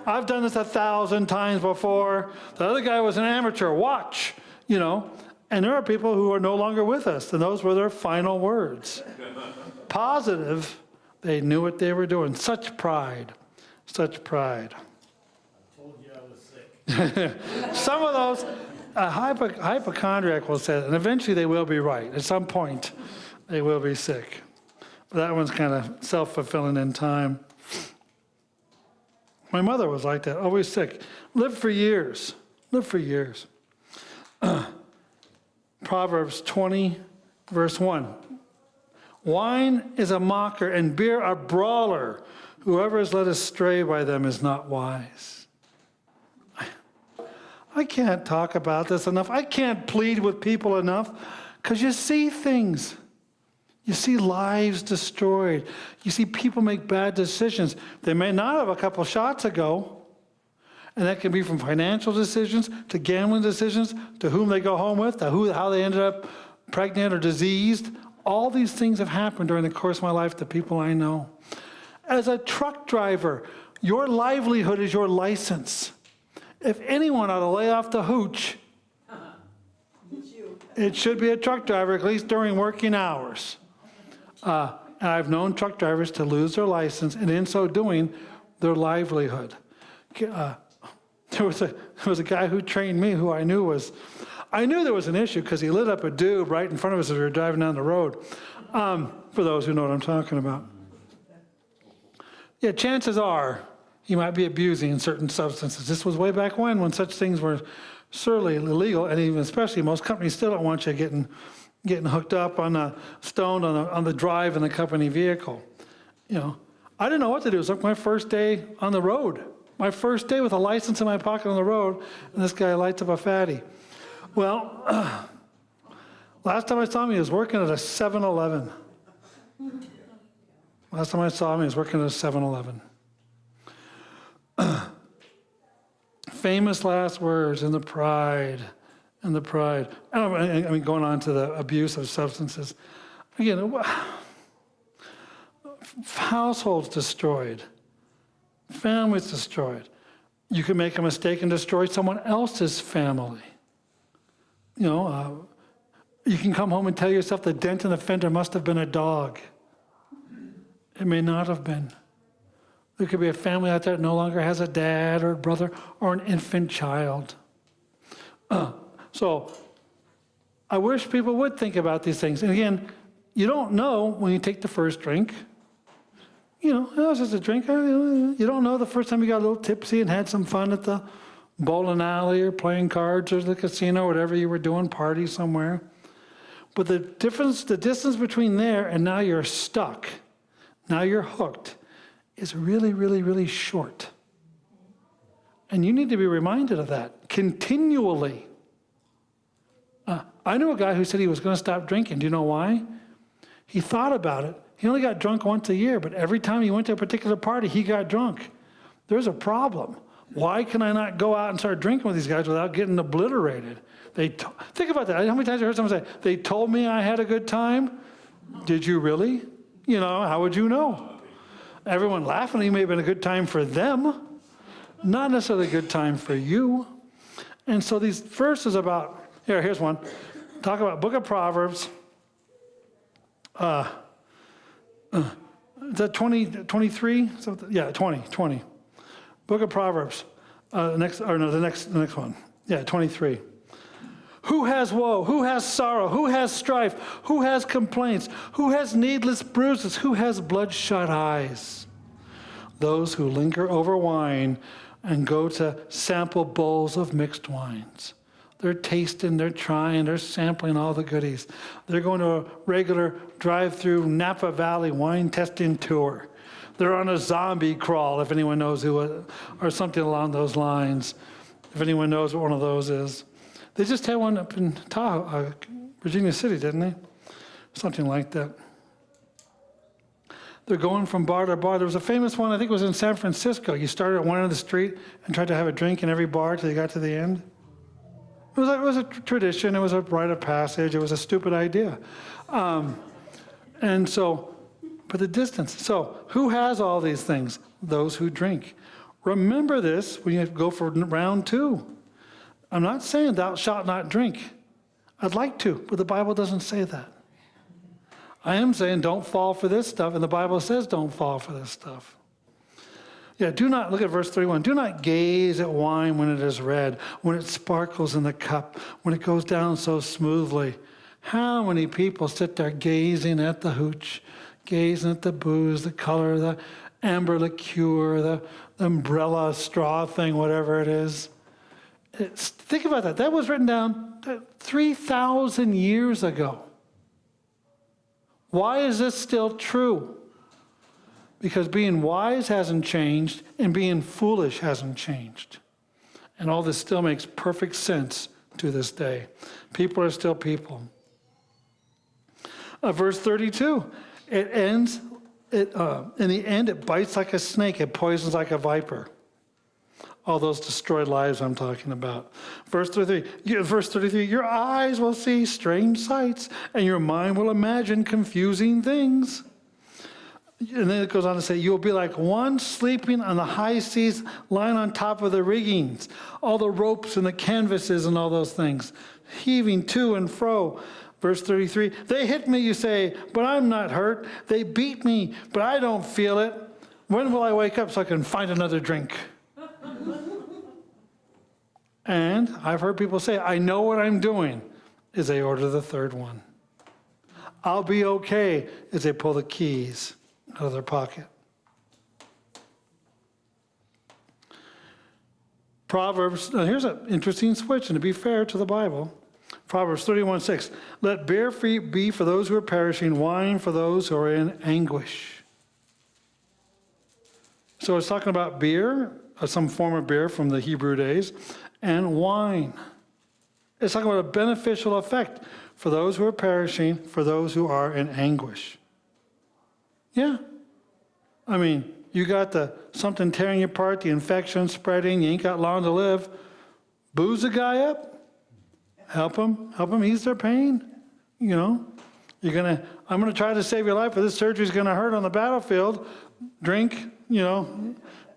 S3: I've done this 1,000 times before. The other guy was an amateur. Watch, you know. And there are people who are no longer with us, and those were their final words. Positive, they knew what they were doing. Such pride. Such pride.
S5: I told you I was sick.
S3: Some of those, a hypochondriac will say, and eventually they will be right. At some point, they will be sick. But that one's kind of self-fulfilling in time. My mother was like that, always sick. Lived for years. Lived for years. Proverbs 20, verse 1. Wine is a mocker and beer a brawler. Whoever is led astray by them is not wise. I can't talk about this enough. I can't plead with people enough because you see things. You see lives destroyed. You see people make bad decisions. They may not have a couple shots ago. And that can be from financial decisions to gambling decisions to whom they go home with, to how they ended up pregnant or diseased. All these things have happened during the course of my life to people I know. As a truck driver, your livelihood is your license. If anyone ought to lay off the hooch, it should be a truck driver, at least during working hours. And I've known truck drivers to lose their license, and in so doing, their livelihood. There was a guy who trained me who I knew there was an issue because he lit up a doob right in front of us as we were driving down the road, for those who know what I'm talking about. Yeah, chances are he might be abusing certain substances. This was way back when such things were surely illegal, and even especially most companies still don't want you getting hooked up stoned on the drive in the company vehicle. You know, I didn't know what to do. It was like my first day on the road. My first day with a license in my pocket on the road, and this guy lights up a fatty. Well, last time I saw him, he was working at a 7-Eleven. Last time I saw him, he was working at a 7-Eleven. Famous last words in the pride, and the pride. I mean, going on to the abuse of substances. Again, households destroyed, families destroyed. You can make a mistake and destroy someone else's family. You know, you can come home and tell yourself the dent in the fender must have been a dog. It may not have been. There could be a family out there that no longer has a dad or a brother or an infant child. So I wish people would think about these things. And again, you don't know when you take the first drink. You know, oh, it's just a drink. You don't know the first time you got a little tipsy and had some fun at the bowling alley or playing cards or the casino, whatever you were doing, party somewhere. But the distance between there and now you're stuck, now you're hooked, is really, really, really short. And you need to be reminded of that continually. I knew a guy who said he was going to stop drinking. Do you know why? He thought about it. He only got drunk once a year, but every time he went to a particular party, he got drunk. There's a problem. Why can I not go out and start drinking with these guys without getting obliterated? Think about that. How many times have I heard someone say, they told me I had a good time? Did you really? You know, how would you know? Everyone laughing, it may have been a good time for them, not necessarily a good time for you. And so these verses about, here's one. Talk about Book of Proverbs. Is that 23? Yeah, 20. Book of Proverbs. The next one. Yeah, 23. Who has woe? Who has sorrow? Who has strife? Who has complaints? Who has needless bruises? Who has bloodshot eyes? Those who linger over wine and go to sample bowls of mixed wines. They're tasting, they're trying, they're sampling all the goodies. They're going to a regular drive-through Napa Valley wine testing tour. They're on a zombie crawl, if anyone knows or something along those lines, if anyone knows what one of those is. They just had one up in Tahoe, Virginia City, didn't they? Something like that. They're going from bar to bar. There was a famous one, I think it was in San Francisco. You started at one end of the street and tried to have a drink in every bar till you got to the end. It was a tradition. It was a rite of passage. It was a stupid idea. And so, but the distance. So who has all these things? Those who drink. Remember this when you go for round 2. I'm not saying thou shalt not drink. I'd like to, but the Bible doesn't say that. I am saying don't fall for this stuff, and the Bible says don't fall for this stuff. Yeah, do not, look at verse 31, do not gaze at wine when it is red, when it sparkles in the cup, when it goes down so smoothly. How many people sit there gazing at the hooch, gazing at the booze, the color, the amber liqueur, the umbrella straw thing, whatever it is. Think about that. That was written down 3,000 years ago. Why is this still true? Because being wise hasn't changed and being foolish hasn't changed. And all this still makes perfect sense to this day. People are still people. Verse 32, it ends, in the end, it bites like a snake, it poisons like a viper. All those destroyed lives I'm talking about. Verse 33, your eyes will see strange sights, and your mind will imagine confusing things. And then it goes on to say, you'll be like one sleeping on the high seas, lying on top of the riggings, all the ropes and the canvases and all those things, heaving to and fro. Verse 33, they hit me, you say, but I'm not hurt. They beat me, but I don't feel it. When will I wake up so I can find another drink? And I've heard people say, I know what I'm doing, as they order the third one. I'll be okay, as they pull the keys out of their pocket. Proverbs, now here's an interesting switch, and to be fair to the Bible, Proverbs 31:6, let beer be for those who are perishing, wine for those who are in anguish. So it's talking about beer some form of beer from the Hebrew days, and wine. It's talking about a beneficial effect for those who are perishing, for those who are in anguish. Yeah. I mean, you got something tearing you apart, the infection spreading, you ain't got long to live. Booze the guy up. Help him ease their pain. You know, I'm gonna try to save your life, but this surgery's gonna hurt on the battlefield. Drink,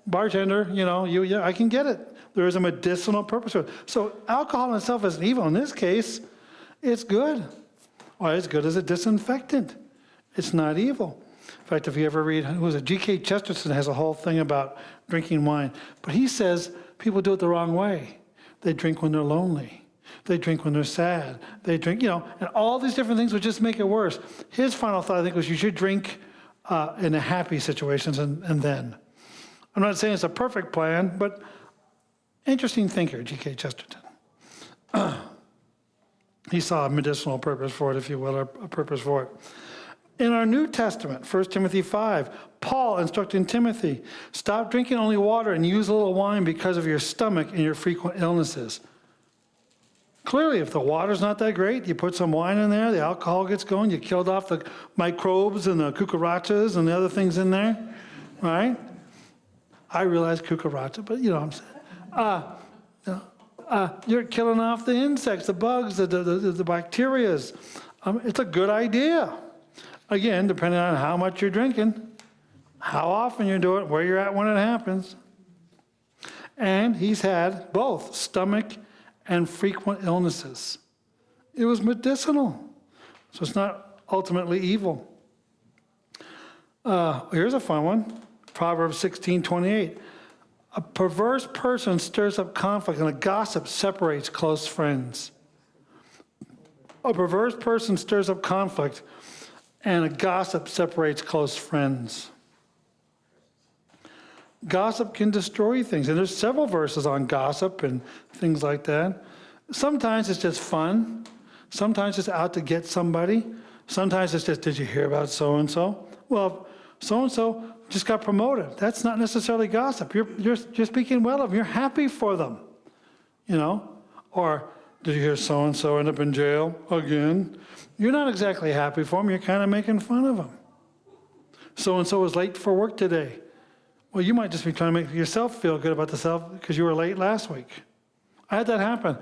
S3: bartender, yeah, I can get it. There is a medicinal purpose to it. So alcohol in itself isn't evil. In this case, it's good. Why, it's good as a disinfectant. It's not evil. In fact, if you ever read, G.K. Chesterton has a whole thing about drinking wine. But he says people do it the wrong way. They drink when they're lonely. They drink when they're sad. They drink, and all these different things would just make it worse. His final thought, I think, was you should drink in the happy situations and then. I'm not saying it's a perfect plan, but interesting thinker, G.K. Chesterton. He saw a medicinal purpose for it, if you will, or a purpose for it. In our New Testament, 1 Timothy 5, Paul instructing Timothy, stop drinking only water and use a little wine because of your stomach and your frequent illnesses. Clearly, if the water's not that great, you put some wine in there, the alcohol gets going, you killed off the microbes and the cucarachas and the other things in there, right? I realize cucaracha, but you know what I'm saying. You're killing off the insects, the bugs, the bacterias. It's a good idea. Again, depending on how much you're drinking, how often you do it, where you're at when it happens. And he's had both stomach and frequent illnesses. It was medicinal, so it's not ultimately evil. Here's a fun one, Proverbs 16:28. A perverse person stirs up conflict, and a gossip separates close friends. A perverse person stirs up conflict, and a gossip separates close friends. Gossip can destroy things, and there's several verses on gossip and things like that. Sometimes it's just fun. Sometimes it's out to get somebody. Sometimes it's just, did you hear about so-and-so? Well, so-and-so just got promoted. That's not necessarily gossip. You're speaking well of them. You're happy for them, Or, did you hear so-and-so end up in jail again? You're not exactly happy for them. You're kind of making fun of them. So-and-so was late for work today. Well, you might just be trying to make yourself feel good about yourself because you were late last week. I had that happen.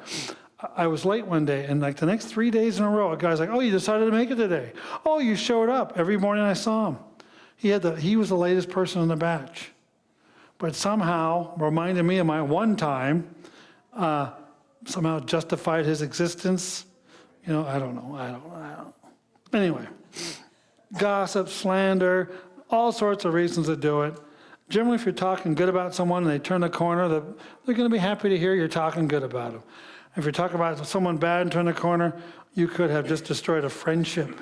S3: I was late one day, and like the next 3 days in a row, a guy's like, oh, you decided to make it today. Oh, you showed up. Every morning I saw him. He was the latest person in the batch. But somehow reminded me of my one time, somehow justified his existence. I don't know. Anyway, gossip, slander, all sorts of reasons to do it. Generally, if you're talking good about someone and they turn the corner, they're going to be happy to hear you're talking good about them. If you're talking about someone bad and turn the corner, you could have just destroyed a friendship.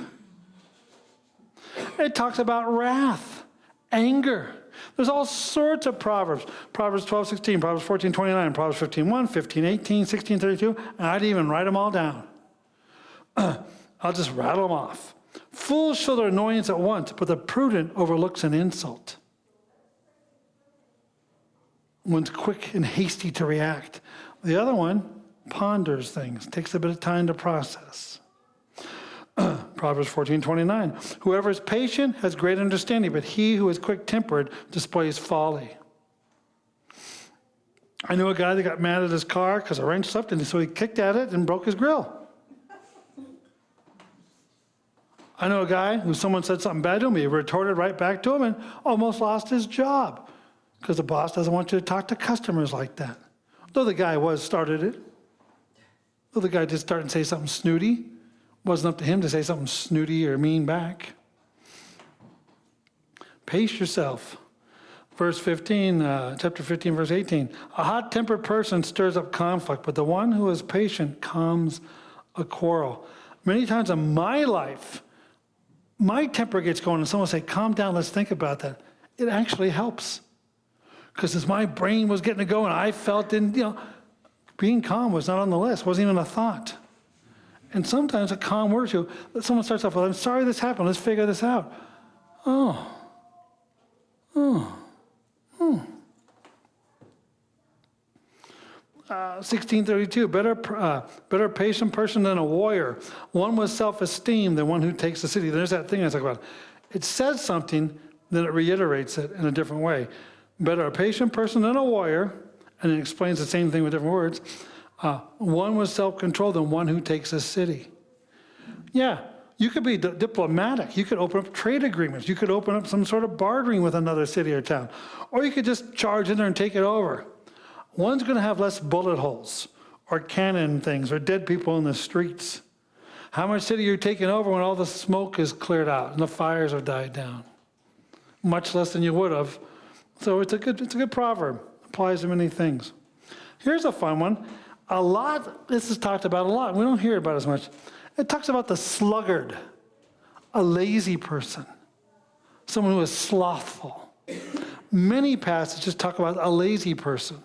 S3: It talks about wrath, anger. There's all sorts of Proverbs. Proverbs 12:16, Proverbs 14:29, Proverbs 15:1, 15:18, 16:32, and I'd even write them all down. I'll just rattle them off. Fools show their annoyance at once, but the prudent overlooks an insult. One's quick and hasty to react. The other one ponders things, takes a bit of time to process. Proverbs 14:29. Whoever is patient has great understanding, but he who is quick-tempered displays folly. I knew a guy that got mad at his car because a wrench slipped, and so he kicked at it and broke his grill. I know a guy who someone said something bad to him, he retorted right back to him and almost lost his job because the boss doesn't want you to talk to customers like that. Though the guy started it. Though the guy did start and say something snooty. Wasn't up to him to say something snooty or mean back. Pace yourself. Verse 15, chapter 15, verse 18. A hot-tempered person stirs up conflict, but the one who is patient calms a quarrel. Many times in my life, my temper gets going and someone will say, calm down, let's think about that. It actually helps. Because as my brain was getting to go and I felt being calm was not on the list, wasn't even a thought. And sometimes a calm word to you, someone starts off with, I'm sorry this happened, let's figure this out. 1632, better a patient person than a warrior, one with self-esteem than one who takes the city. There's that thing I talk about. It says something, then it reiterates it in a different way. Better a patient person than a warrior, and it explains the same thing with different words. One with self-control than one who takes a city. Yeah, you could be diplomatic. You could open up trade agreements. You could open up some sort of bartering with another city or town. Or you could just charge in there and take it over. One's going to have less bullet holes or cannon things or dead people in the streets. How much city are you taking over when all the smoke is cleared out and the fires have died down? Much less than you would have. So it's a good proverb. Applies to many things. Here's a fun one. This is talked about a lot. We don't hear about it as much. It talks about the sluggard, a lazy person, someone who is slothful. Many passages talk about a lazy person.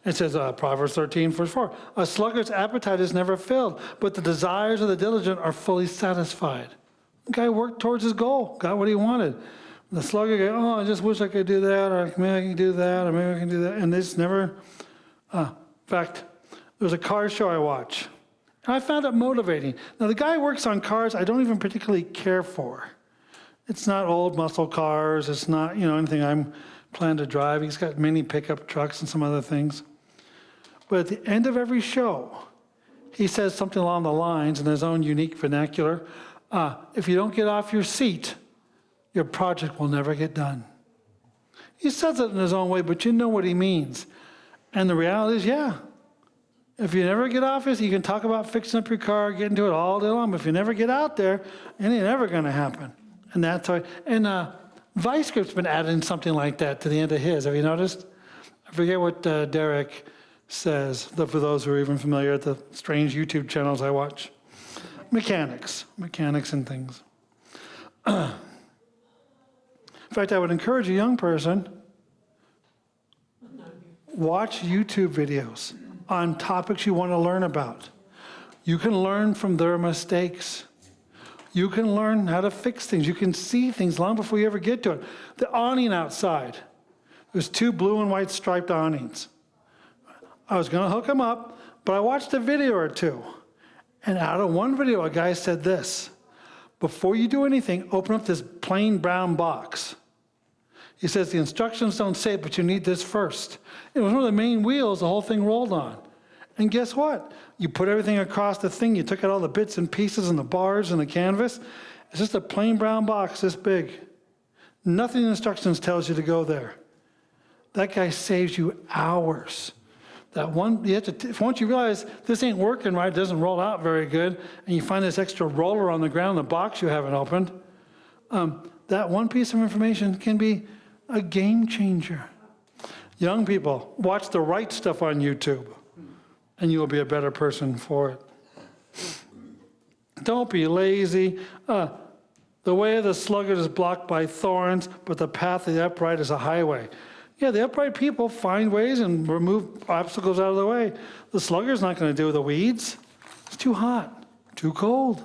S3: It says, Proverbs 13, verse 4, a sluggard's appetite is never filled, but the desires of the diligent are fully satisfied. The guy worked towards his goal, got what he wanted. The sluggard goes, I just wish I could do that, or maybe I can do that, or maybe I can do that. And it's never, in fact, there's a car show I watch, and I found it motivating. Now, the guy who works on cars I don't even particularly care for. It's not old muscle cars. It's not, anything I'm planning to drive. He's got mini pickup trucks and some other things. But at the end of every show, he says something along the lines in his own unique vernacular. If you don't get off your seat, your project will never get done. He says it in his own way, but you know what he means. And the reality is, yeah, if you never get off it, you can talk about fixing up your car, getting to it all day long. But if you never get out there, it ain't ever going to happen. And that's why. And Vice Grip's been adding something like that to the end of his. Have you noticed? I forget what Derek says, for those who are even familiar with the strange YouTube channels I watch. Mechanics and things. In fact, I would encourage a young person, watch YouTube videos on topics you want to learn about. You can learn from their mistakes. You can learn how to fix things. You can see things long before you ever get to it. The awning outside, there's 2 blue and white striped awnings. I was going to hook them up, but I watched a video or two. And out of one video, a guy said this: before you do anything, open up this plain brown box. He says the instructions don't say it, but you need this first. It was one of the main wheels the whole thing rolled on. And guess what? You put everything across the thing, you took out all the bits and pieces and the bars and the canvas. It's just a plain brown box this big. Nothing in the instructions tells you to go there. That guy saves you hours. Once you realize this ain't working right, it doesn't roll out very good, and you find this extra roller on the ground in the box you haven't opened, that one piece of information can be a game changer. Young people, watch the right stuff on YouTube, and you will be a better person for it. Don't be lazy. The way of the sluggard is blocked by thorns, but the path of the upright is a highway. Yeah, the upright people find ways and remove obstacles out of the way. The sluggard's not going to deal with the weeds. It's too hot, too cold.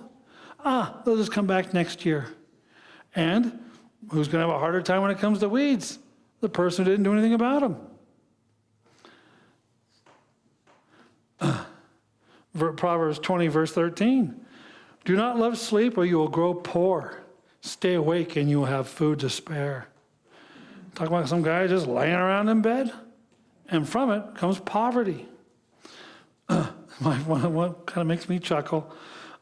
S3: They'll just come back next year. And who's going to have a harder time when it comes to weeds? The person who didn't do anything about them. Proverbs 20, verse 13. Do not love sleep or you will grow poor. Stay awake and you will have food to spare. Talk about some guy just laying around in bed, and from it comes poverty. What kind of makes me chuckle?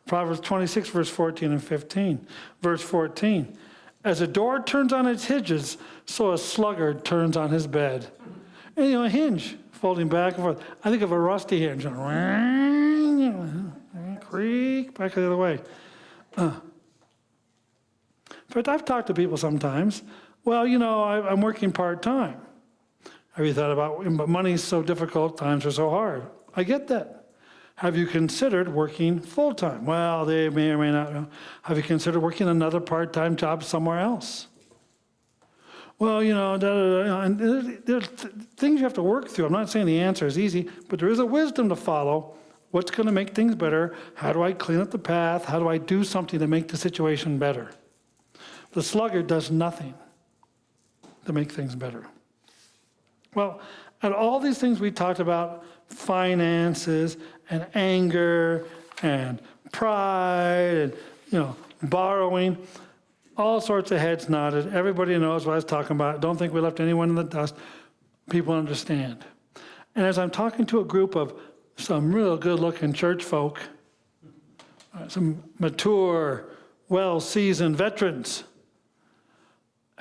S3: Proverbs 26, verse 14 and 15. Verse 14. As a door turns on its hinges, so a sluggard turns on his bed. And a hinge folding back and forth. I think of a rusty hinge. Creak back the other way. In fact, I've talked to people sometimes. Well, I'm working part-time. Have you thought about, but money's so difficult, times are so hard. I get that. Have you considered working full-time? Well, they may or may not know. Have you considered working another part-time job somewhere else? Well, and there's things you have to work through. I'm not saying the answer is easy, but there is a wisdom to follow. What's going to make things better? How do I clean up the path? How do I do something to make the situation better? The sluggard does nothing to make things better. Well, and all these things we talked about, finances and anger and pride and, borrowing, all sorts of heads nodded. Everybody knows what I was talking about. Don't think we left anyone in the dust. People understand. And as I'm talking to a group of some real good-looking church folk, some mature, well-seasoned veterans,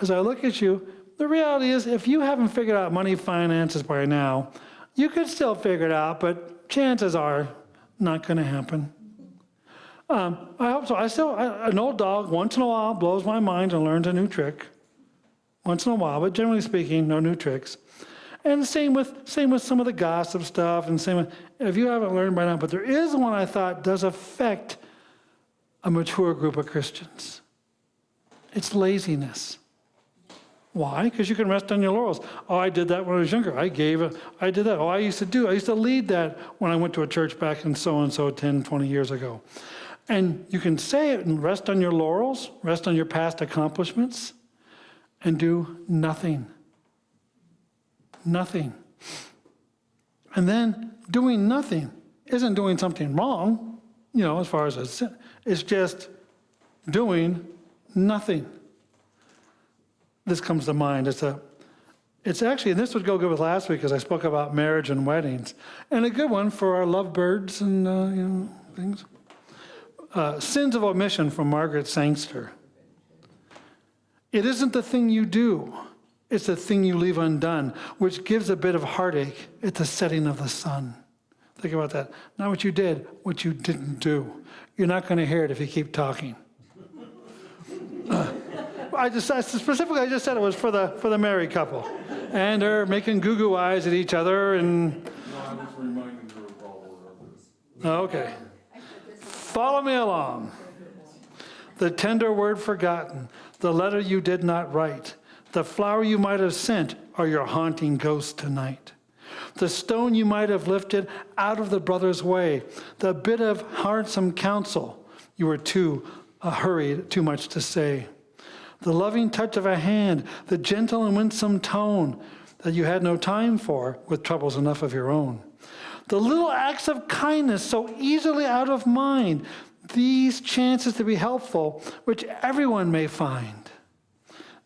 S3: as I look at you, the reality is if you haven't figured out money finances by now, you could still figure it out, but chances are not going to happen. I hope so. An old dog once in a while blows my mind and learns a new trick. Once in a while, but generally speaking, no new tricks. And same with some of the gossip stuff, and same with, if you haven't learned by now, but there is one I thought does affect a mature group of Christians. It's laziness. Why? Because you can rest on your laurels. Oh, I did that when I was younger. I did that. Oh, I used to lead that when I went to a church back in so-and-so 10, 20 years ago. And you can say it and rest on your laurels, rest on your past accomplishments, and do nothing. Nothing. And then doing nothing isn't doing something wrong, as far as it's just doing nothing. This comes to mind. It's actually, and this would go good with last week because I spoke about marriage and weddings, and a good one for our lovebirds and things. Sins of omission from Margaret Sangster. It isn't the thing you do, it's the thing you leave undone, which gives a bit of heartache at the setting of the sun. Think about that. Not what you did, what you didn't do. You're not going to hear it if you keep talking. I just said it was for the married couple. And they're making goo-goo eyes at each other and...
S6: No, I was reminding her of all of this.
S3: Okay. Follow me along. The tender word forgotten, the letter you did not write, the flower you might have sent are your haunting ghosts tonight. The stone you might have lifted out of the brother's way, the bit of heartsome counsel you were too hurried, too much to say. The loving touch of a hand, the gentle and winsome tone that you had no time for with troubles enough of your own. The little acts of kindness so easily out of mind, these chances to be helpful, which everyone may find.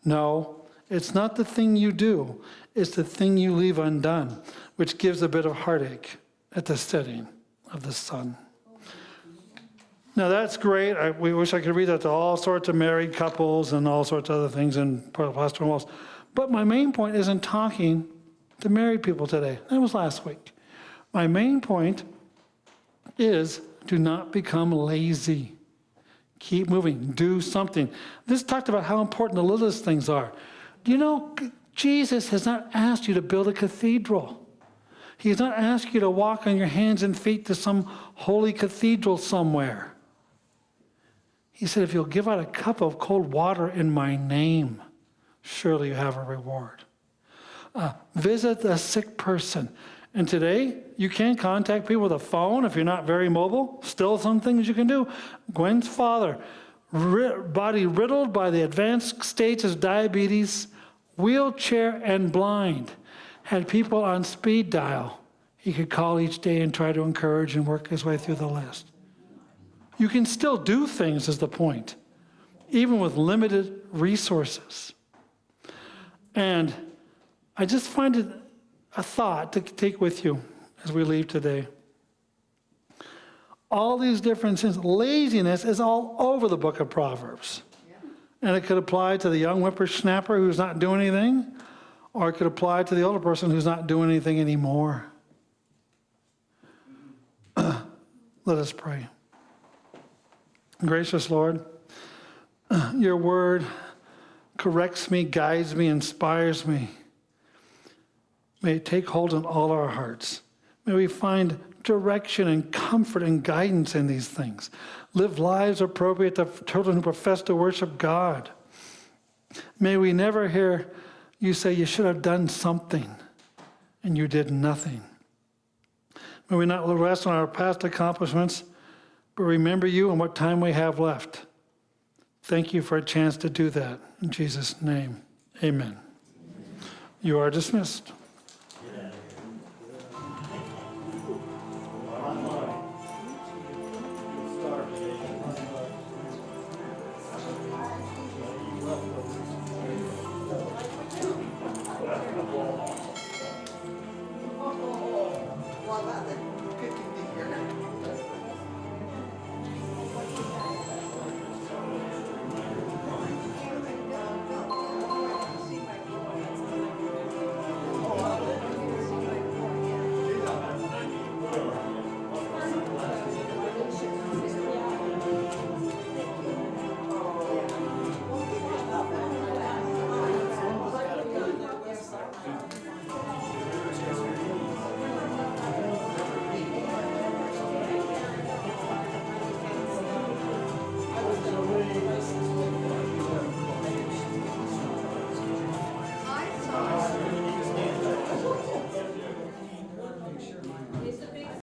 S3: No, it's not the thing you do, it's the thing you leave undone, which gives a bit of heartache at the setting of the sun. Now that's great. We wish I could read that to all sorts of married couples and all sorts of other things in pastoral walls. But my main point isn't talking to married people today. That was last week. My main point is do not become lazy. Keep moving. Do something. This talked about how important the littlest things are. Do you know, Jesus has not asked you to build a cathedral. He has not asked you to walk on your hands and feet to some holy cathedral somewhere. He said, if you'll give out a cup of cold water in my name, surely you have a reward. Visit a sick person. And today, you can contact people with a phone if you're not very mobile. Still some things you can do. Gwen's father, body riddled by the advanced stages of diabetes, wheelchair and blind, had people on speed dial. He could call each day and try to encourage and work his way through the list. You can still do things is the point, even with limited resources. And I just find it a thought to take with you as we leave today. All these different sins, laziness is all over the book of Proverbs. And it could apply to the young whippersnapper who's not doing anything, or it could apply to the older person who's not doing anything anymore. Let us pray. Gracious Lord, your word corrects me, guides me, inspires me. May it take hold in all our hearts. May we find direction and comfort and guidance in these things. Live lives appropriate to children who profess to worship God. May we never hear you say you should have done something and you did nothing. May we not rest on our past accomplishments, but remember you and what time we have left. Thank you for a chance to do that. In Jesus' name, amen. You are dismissed.